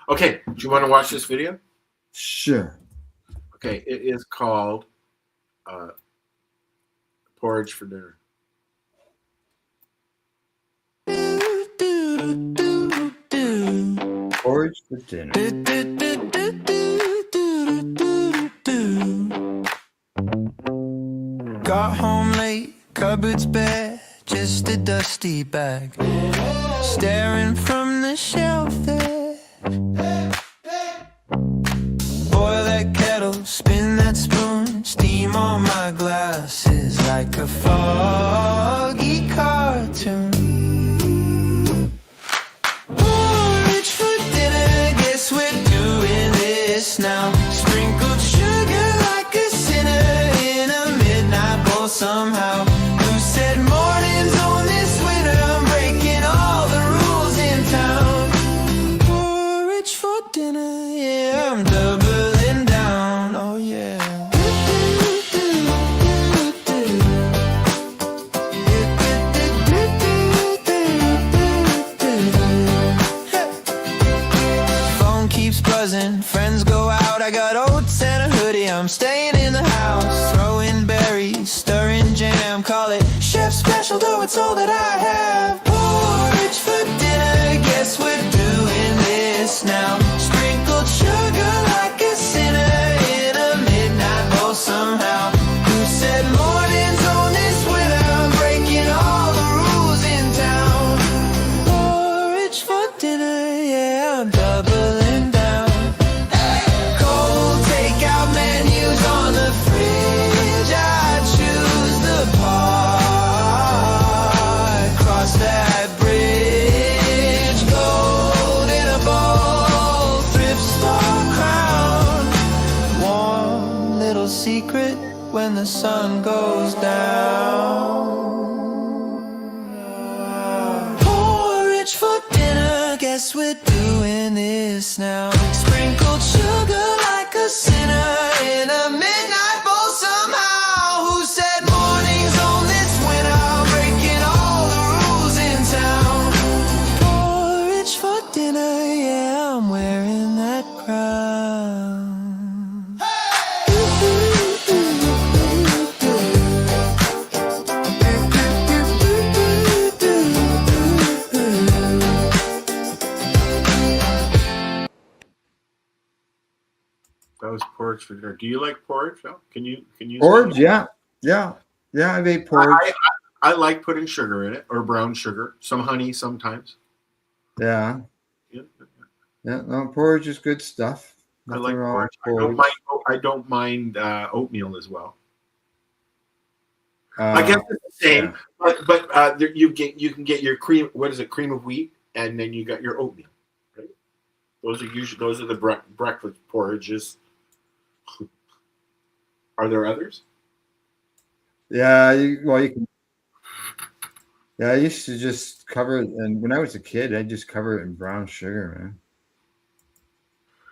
Okay, do you want to watch this video? Sure. Okay, it is called Porridge for Dinner. Porridge for dinner. Got home late cupboard's bare, just a dusty bag, staring from the shelf there. Boil that kettle, spin that spoon, steam on my glasses like a foggy cartoon. Porridge for dinner, guess we're doing this now. Sprinkled sugar like a sinner in a midnight bowl somehow. Who said mornings on this winter? I'm breaking all the rules in town. Porridge for dinner, yeah, I'm doubling down, oh yeah. Phone keeps buzzing, friends go out, I got oats and a hoodie, I'm staying in the house, throwing berries, stirring jam, call it chef special, though it's all that I have. Porridge for dinner, guess we're doing this now. Sprinkled sugar like a sinner in a midnight bowl somehow. Who said mornings on this winter? I'm breaking all the rules in town. Porridge for dinner, yeah, I'm doubling down. Cold takeout menus on the fridge, I choose the part. Cross that bridge, gold in a bowl, thrift store crown. One little secret when the sun goes down. Porridge for dinner, guess we're doing this now. Sprinkled sugar like a sinner in a midnight bowl somehow. Who said mornings on this winter? I'm breaking all the rules in town. Porridge for dinner, yeah, I'm wearing that crown. That was porridge for dinner. Do you like porridge? Phil? Can you Porridge, yeah. I've ate porridge. I like putting sugar in it, or brown sugar, some honey sometimes. Yeah. Yeah. No, porridge is good stuff. I like Nothing wrong porridge. with I don't mind oatmeal as well. Uh, I guess it's the same, yeah. but you can get your cream. What is it? Cream of wheat, and then you got your oatmeal. Right? Those are the breakfast porridges. Are there others? Yeah, you can. Yeah, I used to just cover it, and when I was a kid, I just cover it in brown sugar, man.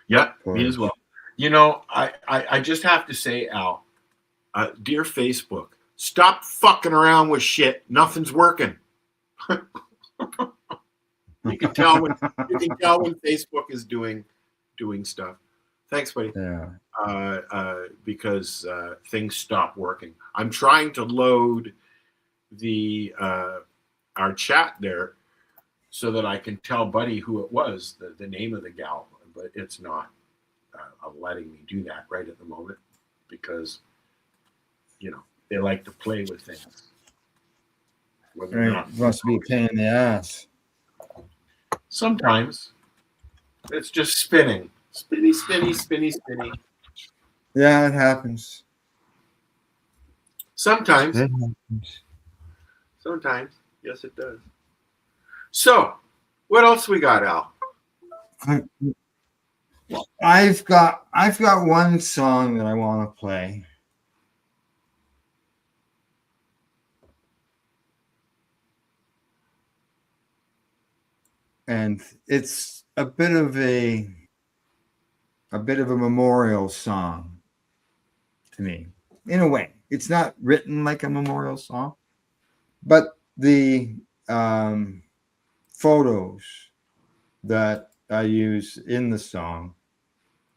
Yeah, Porridge. me as well. You know, I just have to say, Al, dear Facebook, stop fucking around with shit. Nothing's working. You can tell when Facebook is doing stuff. Thanks, buddy. Yeah. Because things stop working. I'm trying to load the our chat there so that I can tell Buddy who it was, the name of the gal, but it's not letting me do that right at the moment because they like to play with things. Right. It must be a pain in the ass. Sometimes it's just spinning. Spinny, spinny, spinny, spinny. Yeah, it happens. Sometimes. It happens. Sometimes. Yes, it does. So, what else we got, Al? I've got one song that I want to play. And it's a bit of a memorial song to me, in a way. It's not written like a memorial song, but the photos that I use in the song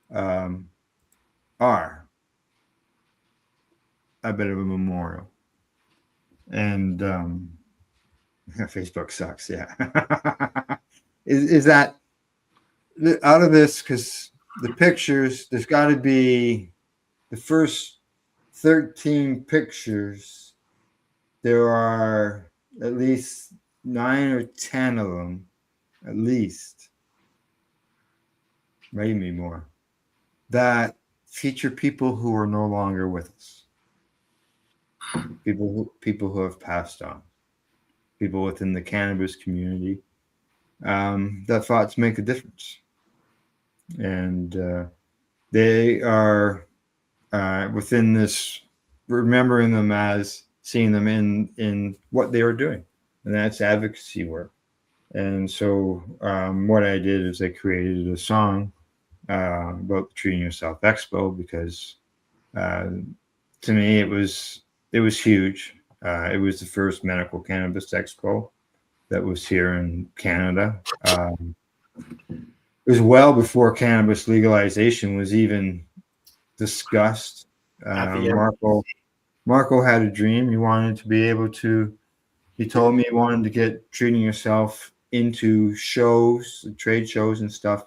are a bit of a memorial. And Facebook sucks, yeah. is that out of this, because the pictures, there's got to be the first 13 pictures there are at least 9 or 10 of them, at least, maybe more, that feature people who are no longer with us, people who have passed on, people within the cannabis community that thought to make a difference, and they are within this, remembering them as seeing them in what they were doing, and that's advocacy work. And so what I did is I created a song about the Treating Yourself Expo, because to me it was huge. It was the first medical cannabis expo that was here in Canada. It was well before cannabis legalization was even discussed. Marco had a dream. He wanted to be able to. He told me he wanted to get Treating Yourself into shows, trade shows, and stuff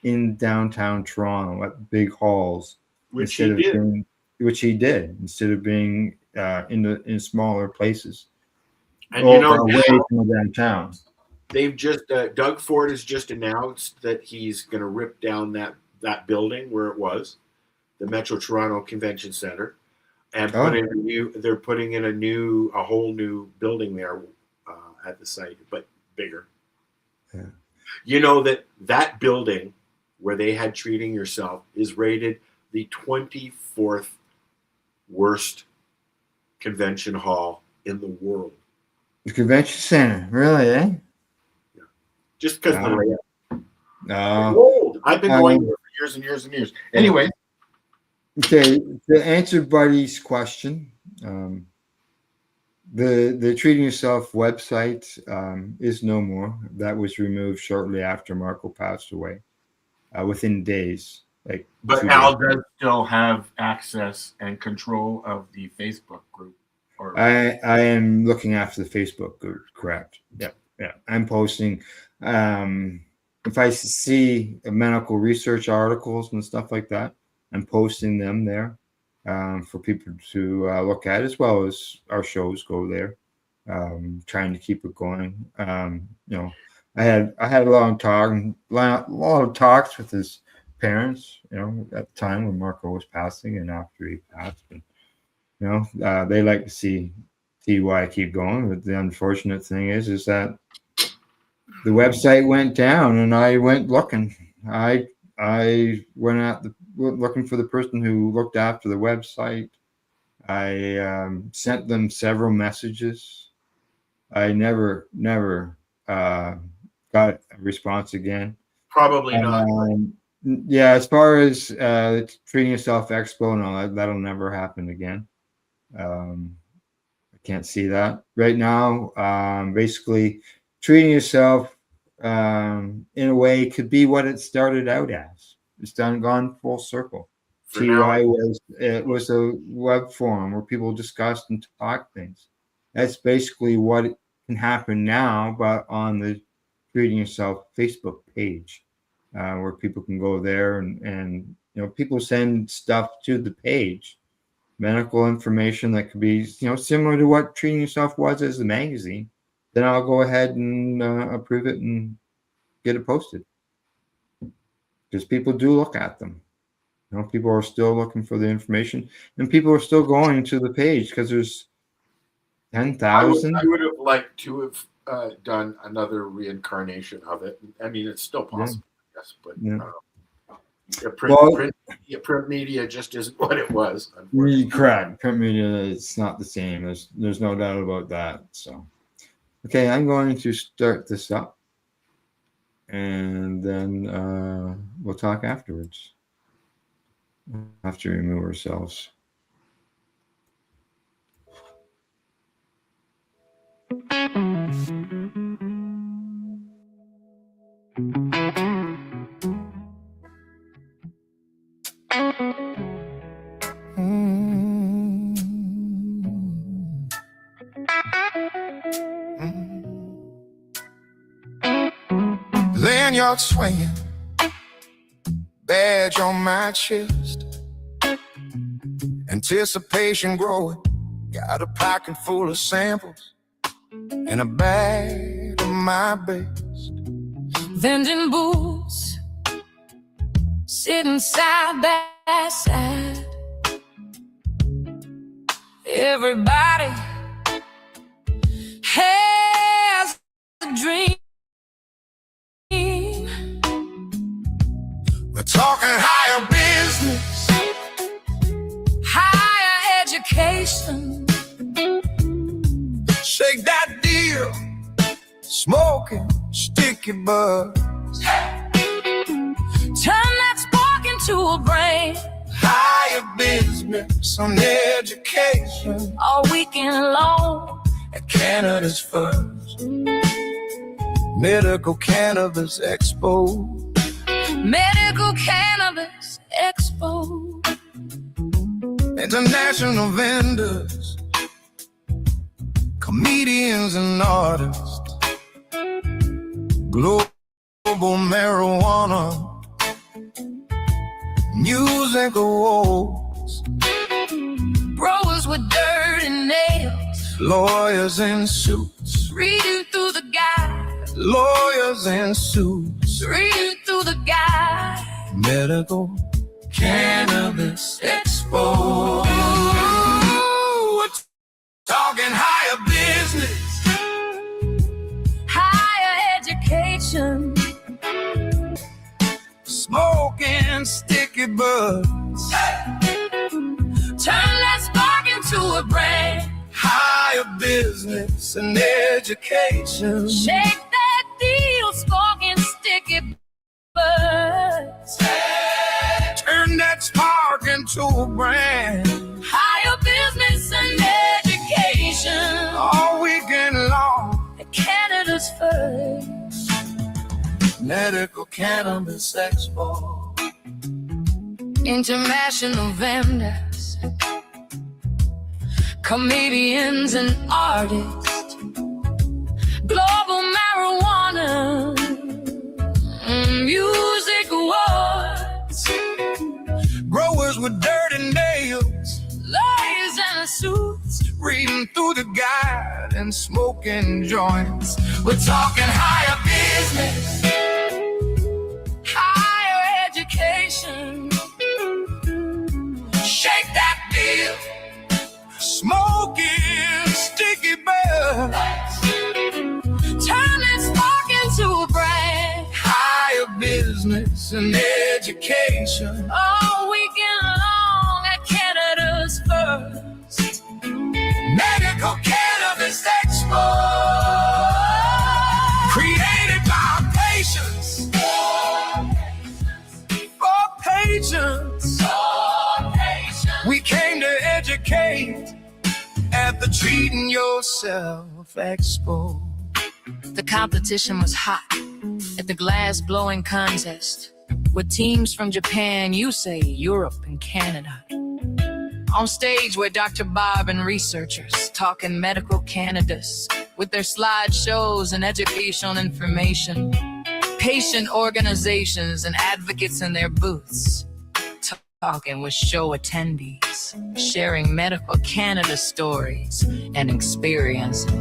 in downtown Toronto at big halls, which he did. Which he did, instead of being in smaller places. And you know, away from downtown. They've just Doug Ford has just announced that he's going to rip down that building where it was, the Metro Toronto Convention Center, and put in a new. They're putting in a whole new building there at the site, but bigger. Yeah. You know that building where they had Treating Yourself is rated the 24th worst convention hall in the world. The convention center, really, eh? Yeah. Just because of the layout. No. Old. I've been going there for years and years and years. Anyway. Okay, to answer Buddy's question, the Treating Yourself website is no more. That was removed shortly after Marco passed away, within days. But Al does still have access and control of the Facebook group. I am looking after the Facebook group, correct? Yeah. I'm posting. If I see medical research articles and stuff like that, I'm posting them there for people to look at, as well as our shows go there. Trying to keep it going. I had a lot of talks with his parents, at the time when Marco was passing and after he passed, and they like to see why I keep going. But the unfortunate thing is that the website went down, and I went looking. I went looking for the person who looked after the website. I sent them several messages. I never got a response again. Probably not. Yeah, as far as Treating Yourself Expo, no, that'll never happen again. I can't see that right now. Basically, Treating Yourself in a way could be what it started out as. It's gone full circle. TY was a web forum where people discussed and talked things. That's basically what can happen now, but on the Treating Yourself Facebook page, where people can go there and people send stuff to the page, medical information that could be similar to what Treating Yourself was as a magazine. Then I'll go ahead and approve it and get it posted, because people do look at them. People are still looking for the information, and people are still going to the page because there's 10,000. I would have liked to have done another reincarnation of it. I mean, it's still possible, yes, but print media just isn't what it was. Correct. Print media, it's not the same. There's no doubt about that. So, okay, I'm going to start this up, and then we'll talk afterwards. We'll have to remove ourselves. Lanyard swinging, badge on my chest, anticipation growing, Got a pocket full of samples and a bag of my best. Vending booths, sitting side by side. Everybody has a dream. We're talking higher business, Higher education. shake that deal, smoking sticky buds. Turn that spark into a brain. Higher business on education, All weekend long. at Canada's first medical cannabis expo. Medical Cannabis Expo. International vendors, comedians and artists, global marijuana, music awards, Growers with dirt and nails. lawyers in suits, Reading through the guide. lawyers in suits, Reading through the guide. medical cannabis expo. We're talking higher business, Higher education. smoking sticky buds. Turn that spark into a brand. Higher business and education, Shake that deal, sparking sticky buds. turn that spark into a brand. Higher business and education. All weekend long, At Canada's first. medical cannabis expo. International vendors, comedians and artists, global marijuana, music awards, Growers with dirty nails, lawyers in suits. reading through the guide and smoking joints. We're talking higher business, Higher education. shake that deal, smoking sticky buds. Turn that spark into a brand. Higher business and education, All weekend long at Canada's first. medical cannabis expo. Created by patients, for patients. We came to educate at the Treating Yourself Expo. The competition was hot at the glass blowing contest with teams from Japan, USA, Europe, and Canada. On stage were Dr. Bob and researchers talking medical cannabis with their slideshows and educational information. Patient organizations and advocates in their booths talking with show attendees, sharing medical cannabis stories and experiences.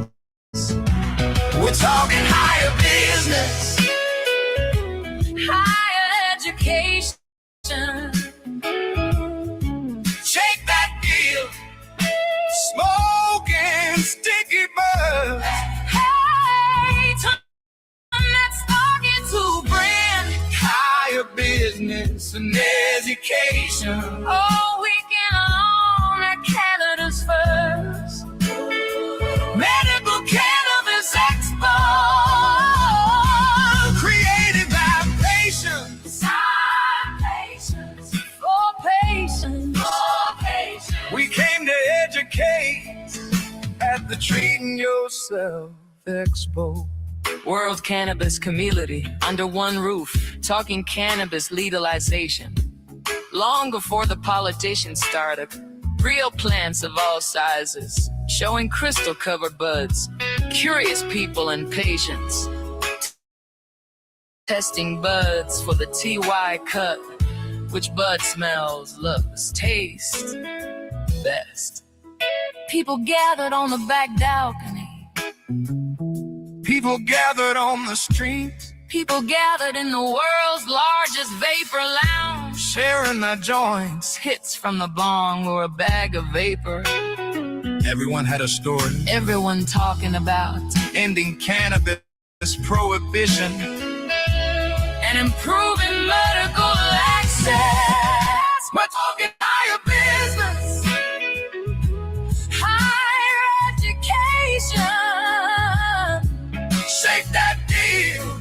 We're talking higher business, Higher education. shake that deal, smoking sticky buds. Hey, turn that spark into a brand. Higher business and education, All weekend long at Canada's first. medical cannabis expo. Created by patients, For patients. we came to educate at the Treating Yourself Expo. World Cannabis Community under one roof, talking cannabis legalization. Long before the politicians started, real plants of all sizes, showing crystal-covered buds, curious people and patients. Testing buds for the TY cut, which bud smells, looks, tastes best. People gathered on the back balcony. People gathered on the streets, People gathered in the world's largest vapor lounge. sharing their joints. Hits from the bong were a bag of vapor. Everyone had a story. Everyone talking about Ending cannabis prohibition. and improving medical access. We're talking higher business. Higher education. Shape that deal.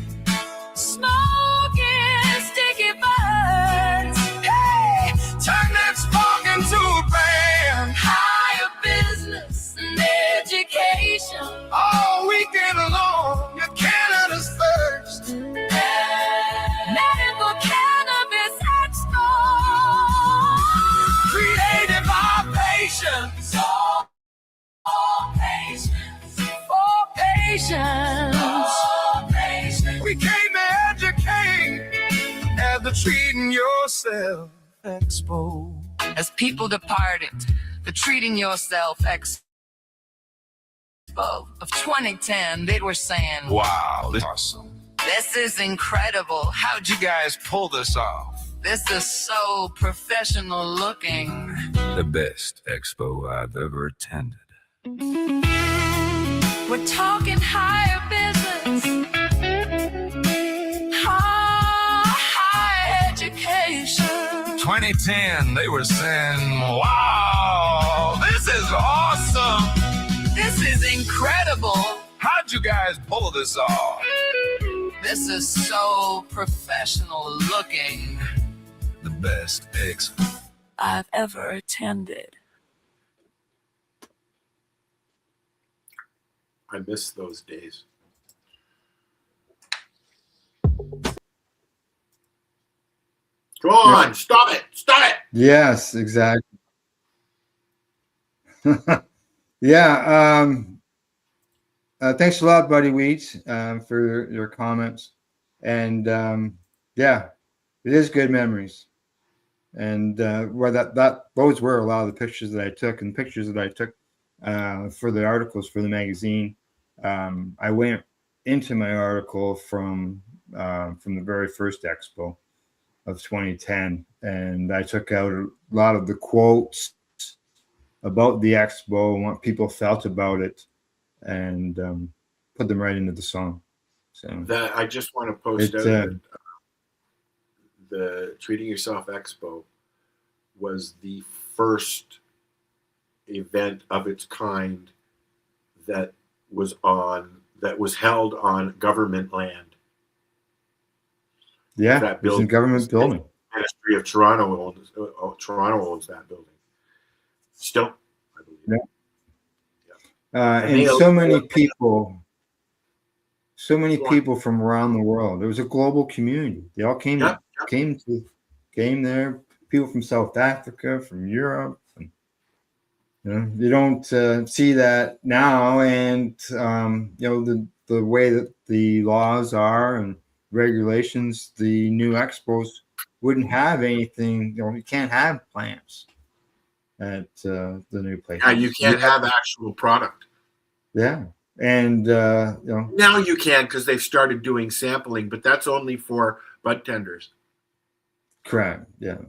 Smoking sticky butts. Hey, turn that spark into a band. Higher business and education. All weekend long, your Canada's first. Medical cannabis expo. Created by patients. For patients. For patients. We came to educate at the Treating Yourself Expo. As people departed, the Treating Yourself Expo of 2010, they were saying, Wow, this is awesome. this is incredible. How'd you guys pull this off? This is so professional looking. The best expo I've ever attended. We're talking higher business, higher education. 2010, they were saying, wow, this is awesome. This is incredible. How'd you guys pull this off? This is so professional looking. The best expo I've ever attended. I miss those days. Go on, stop it. Yes, exactly. Yeah. Thanks a lot, Buddy Wheat, for your comments. And yeah, it is good memories. And where those were a lot of the pictures that I took, and pictures that I took for the articles for the magazine. I went into my article from the very first expo of 2010, and I took out a lot of the quotes about the expo and what people felt about it, and put them right into the song. So That I just want to post out that the Treating Yourself Expo was the first event of its kind that was held on government land. yeah, That it's in government building. Ministry of Toronto owns that building. Still, I believe. Yeah. And so many people from around the world. It was a global community. They all came came there. People from South Africa, from Europe. And, you don't see that now. And the way that the laws are and regulations, the new expos wouldn't have anything. You can't have plants at the new place. Yeah, you can't have actual product. Yeah. And now you can, because they've started doing sampling, but that's only for bud tenders. Correct. Yeah.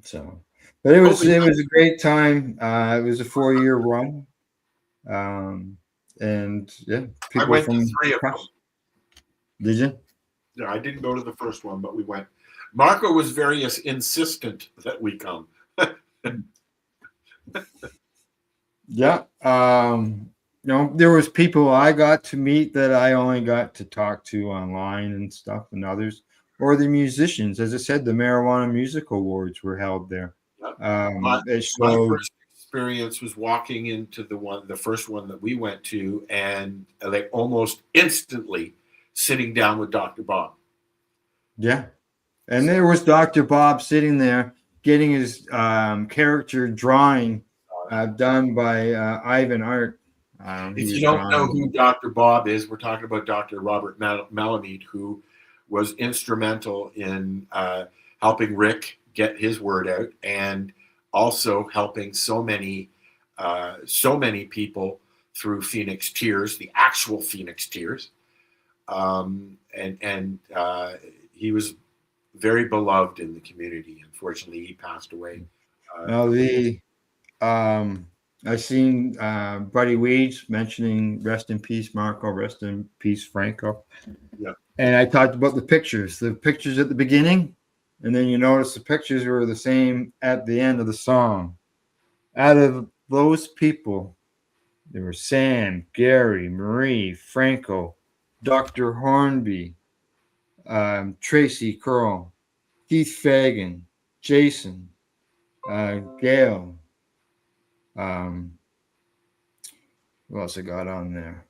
So, but it was a great time. It was a 4-year run, and yeah, I went to 3 of them. Did you? Yeah, I didn't go to the first one, but we went. Marco was very insistent that we come. Yeah. There was people I got to meet that I only got to talk to online and stuff, and others, or the musicians. As I said, the Marijuana Music Awards were held there. My first experience was walking into the first one that we went to, and like almost instantly sitting down with Dr. Bob. Yeah. And there was Dr. Bob sitting there getting his character drawing done by Ivan Art. If you don't know who Dr. Bob is, we're talking about Dr. Robert Malamede, who was instrumental in helping Rick get his word out, and also helping so many so many people through Phoenix Tears, the actual Phoenix Tears. And he was very beloved in the community. Unfortunately, he passed away. I seen Buddy Weeds mentioning rest in peace, Marco, rest in peace, Franco. Yeah. And I talked about the pictures at the beginning, and then you notice the pictures were the same at the end of the song. Out of those people, there were Sam, Gary, Marie, Franco, Dr. Hornby, Tracy Curl, Keith Fagan, Jason, Gail. Who else I got on there?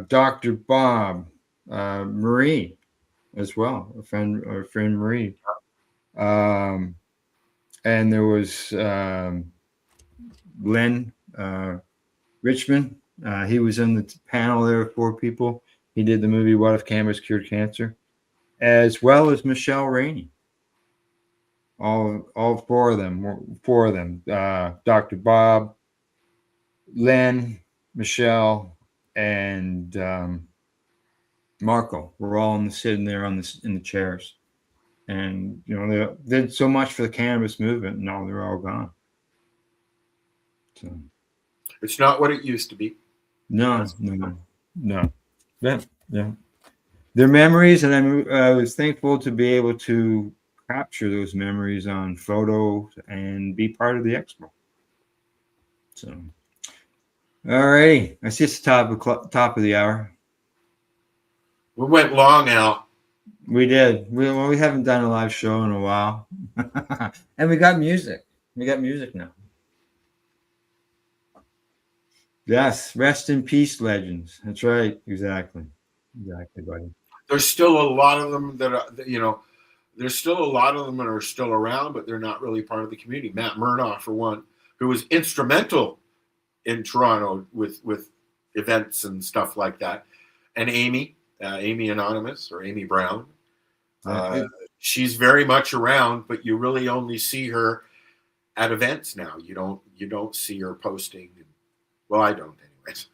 Dr. Bob, Marie as well, our friend Marie. And there was Len Richmond. He was in the panel there with 4 people. He did the movie What If Cannabis Cured Cancer, as well as Michelle Rainey. All 4 of them. Dr. Bob, Len, Michelle, and Marco were all sitting there in the chairs, and they did so much for the cannabis movement. And now they're all gone. So it's not what it used to be. No. Yeah. Their memories, and I was thankful to be able to capture those memories on photos and be part of the expo. So. All right. I see it's the top of the hour. We went long, Al. We did. We haven't done a live show in a while. And we got music. We got music now. Yes. Rest in peace, legends. That's right. Exactly, buddy. There's still a lot of them that are, there's still a lot of them that are still around, but they're not really part of the community. Matt Murdoch, for one, who was instrumental in Toronto with events and stuff like that, and Amy Anonymous, or Amy Brown. She's very much around, but you really only see her at events now. You don't see her posting. Well, I don't, anyways.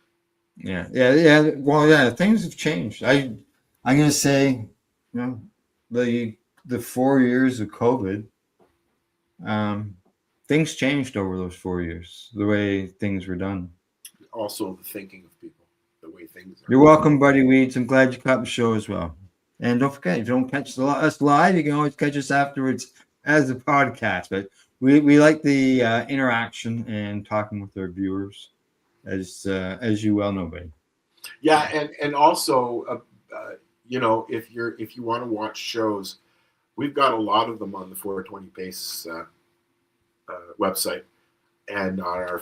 Yeah. Well, yeah, things have changed. I'm gonna say, the 4 years of COVID, things changed over those 4 years, the way things were done. Also, the thinking of people, the way things are. You're welcome, Buddy Weeds. I'm glad you caught the show as well. And don't forget, if you don't catch us live, you can always catch us afterwards as a podcast. But we like the interaction and talking with our viewers, as you well know, buddy. Yeah, and also, if you want to watch shows, we've got a lot of them on the 420 Pace website and on our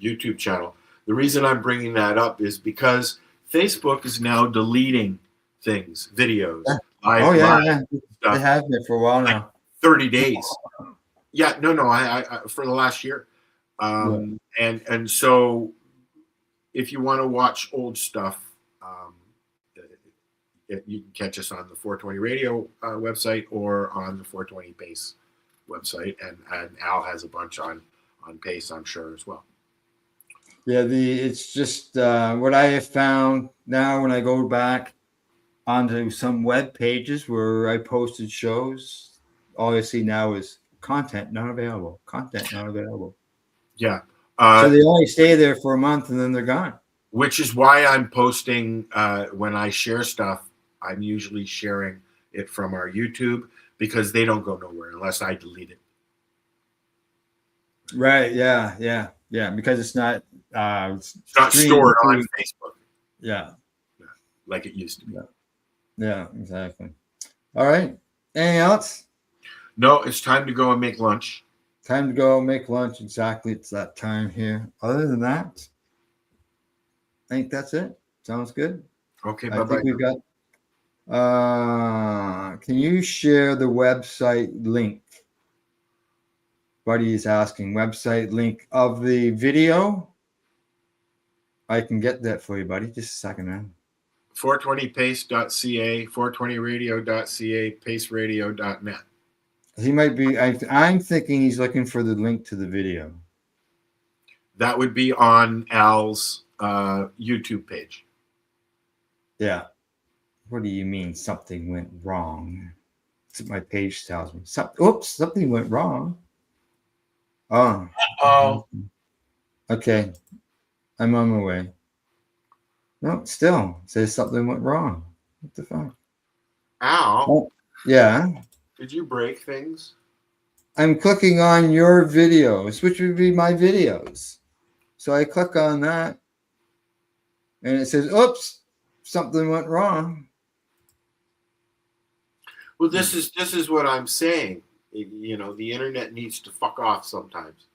YouTube channel. The reason I'm bringing that up is because Facebook is now deleting things, videos. Yeah. They have been for a while now. 30 days. Yeah, no, I for the last year. And so if you want to watch old stuff, you can catch us on the 420 Radio website or on the 420 Pace website, and Al has a bunch on Pace, I'm sure, as well. Yeah, it's just what I have found now when I go back onto some web pages where I posted shows, all I see now is content not available. Yeah. So they only stay there for a month and then they're gone. Which is why I'm posting, when I share stuff, I'm usually sharing it from our YouTube, because they don't go nowhere unless I delete it. Right. Yeah. Because it's not stored on Facebook. Yeah. Like it used to be. Yeah, exactly. All right. Anything else? No, it's time to go and make lunch. Time to go make lunch. Exactly. It's that time here. Other than that, I think that's it. Sounds good. Okay. I think we've got. Can you share the website link? Buddy is asking website link of the video. I can get that for you, buddy. Just a second, man. 420pace.ca, 420radio.ca, paceradio.net. He might be. I'm thinking he's looking for the link to the video. That would be on Al's YouTube page. Yeah. What do you mean something went wrong? That's what my page tells me. Oops, something went wrong. Oh. Okay. I'm on my way. No, still says something went wrong. What the fuck? Al, Oh, yeah. did you break things? I'm clicking on your videos, which would be my videos. So I click on that, and it says, "Oops, something went wrong." Well, this is what I'm saying. You know, the internet needs to fuck off sometimes.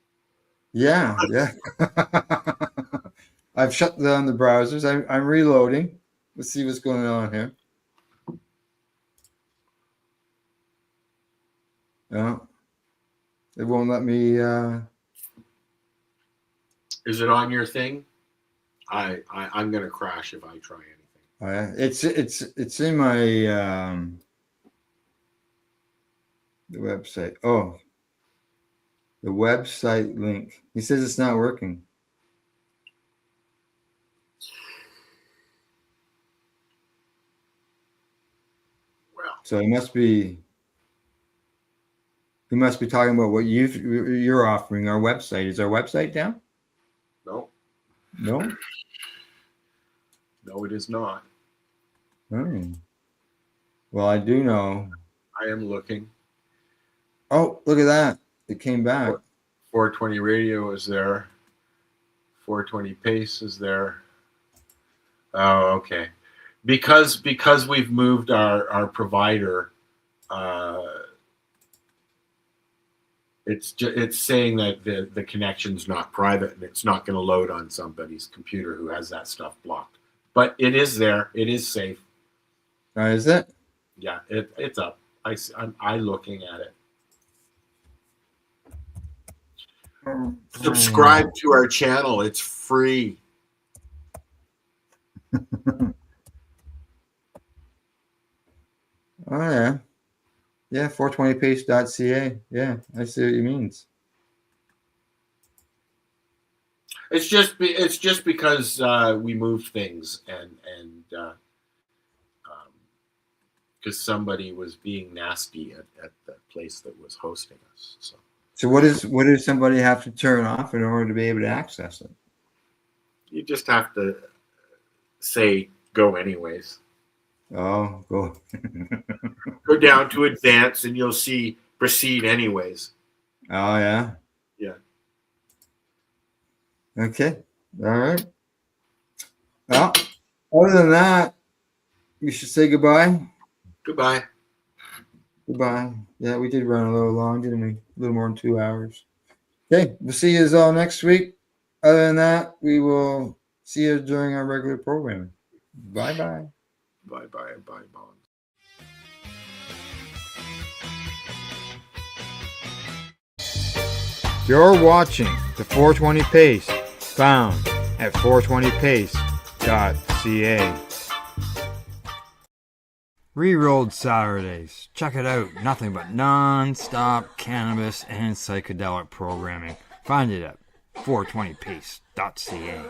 Yeah. I've shut down the browsers. I'm reloading. Let's see what's going on here. No, it won't let me. Is it on your thing? I'm gonna crash if I try anything. It's in my the website. Oh, the website link. He says it's not working. Well, so he must be talking about what you're offering. Our website, is our website down? No, it is not. Oh. Well, I do know. I am looking. Oh, look at that! It came back. 420 radio is there. 420 pace is there. Oh, okay. Because we've moved our provider, it's saying that the connection's not private and it's not going to load on somebody's computer who has that stuff blocked. But it is there. It is safe. Is it? Yeah, it's up. I'm looking at it. Subscribe to our channel. It's free. Oh yeah. Yeah, 420pace.ca. Yeah, I see what you means. It's just because we moved things and because somebody was being nasty at the place that was hosting us. So what does somebody have to turn off in order to be able to access it? You just have to say go anyways. Oh, go. Go down to advance and you'll see proceed anyways. Oh yeah. Yeah. Okay. All right. Well, other than that, we should say goodbye. Goodbye. Goodbye. Yeah, we did run a little long, didn't we? A little more than 2 hours. Okay, we'll see you all next week. Other than that, we will see you during our regular programming. Bye-bye. Bye-bye. Bye, Bonds. You're watching the 420 Pace, found at 420pace.ca. Rerolled Saturdays. Check it out. Nothing but non-stop cannabis and psychedelic programming. Find it at 420pace.ca.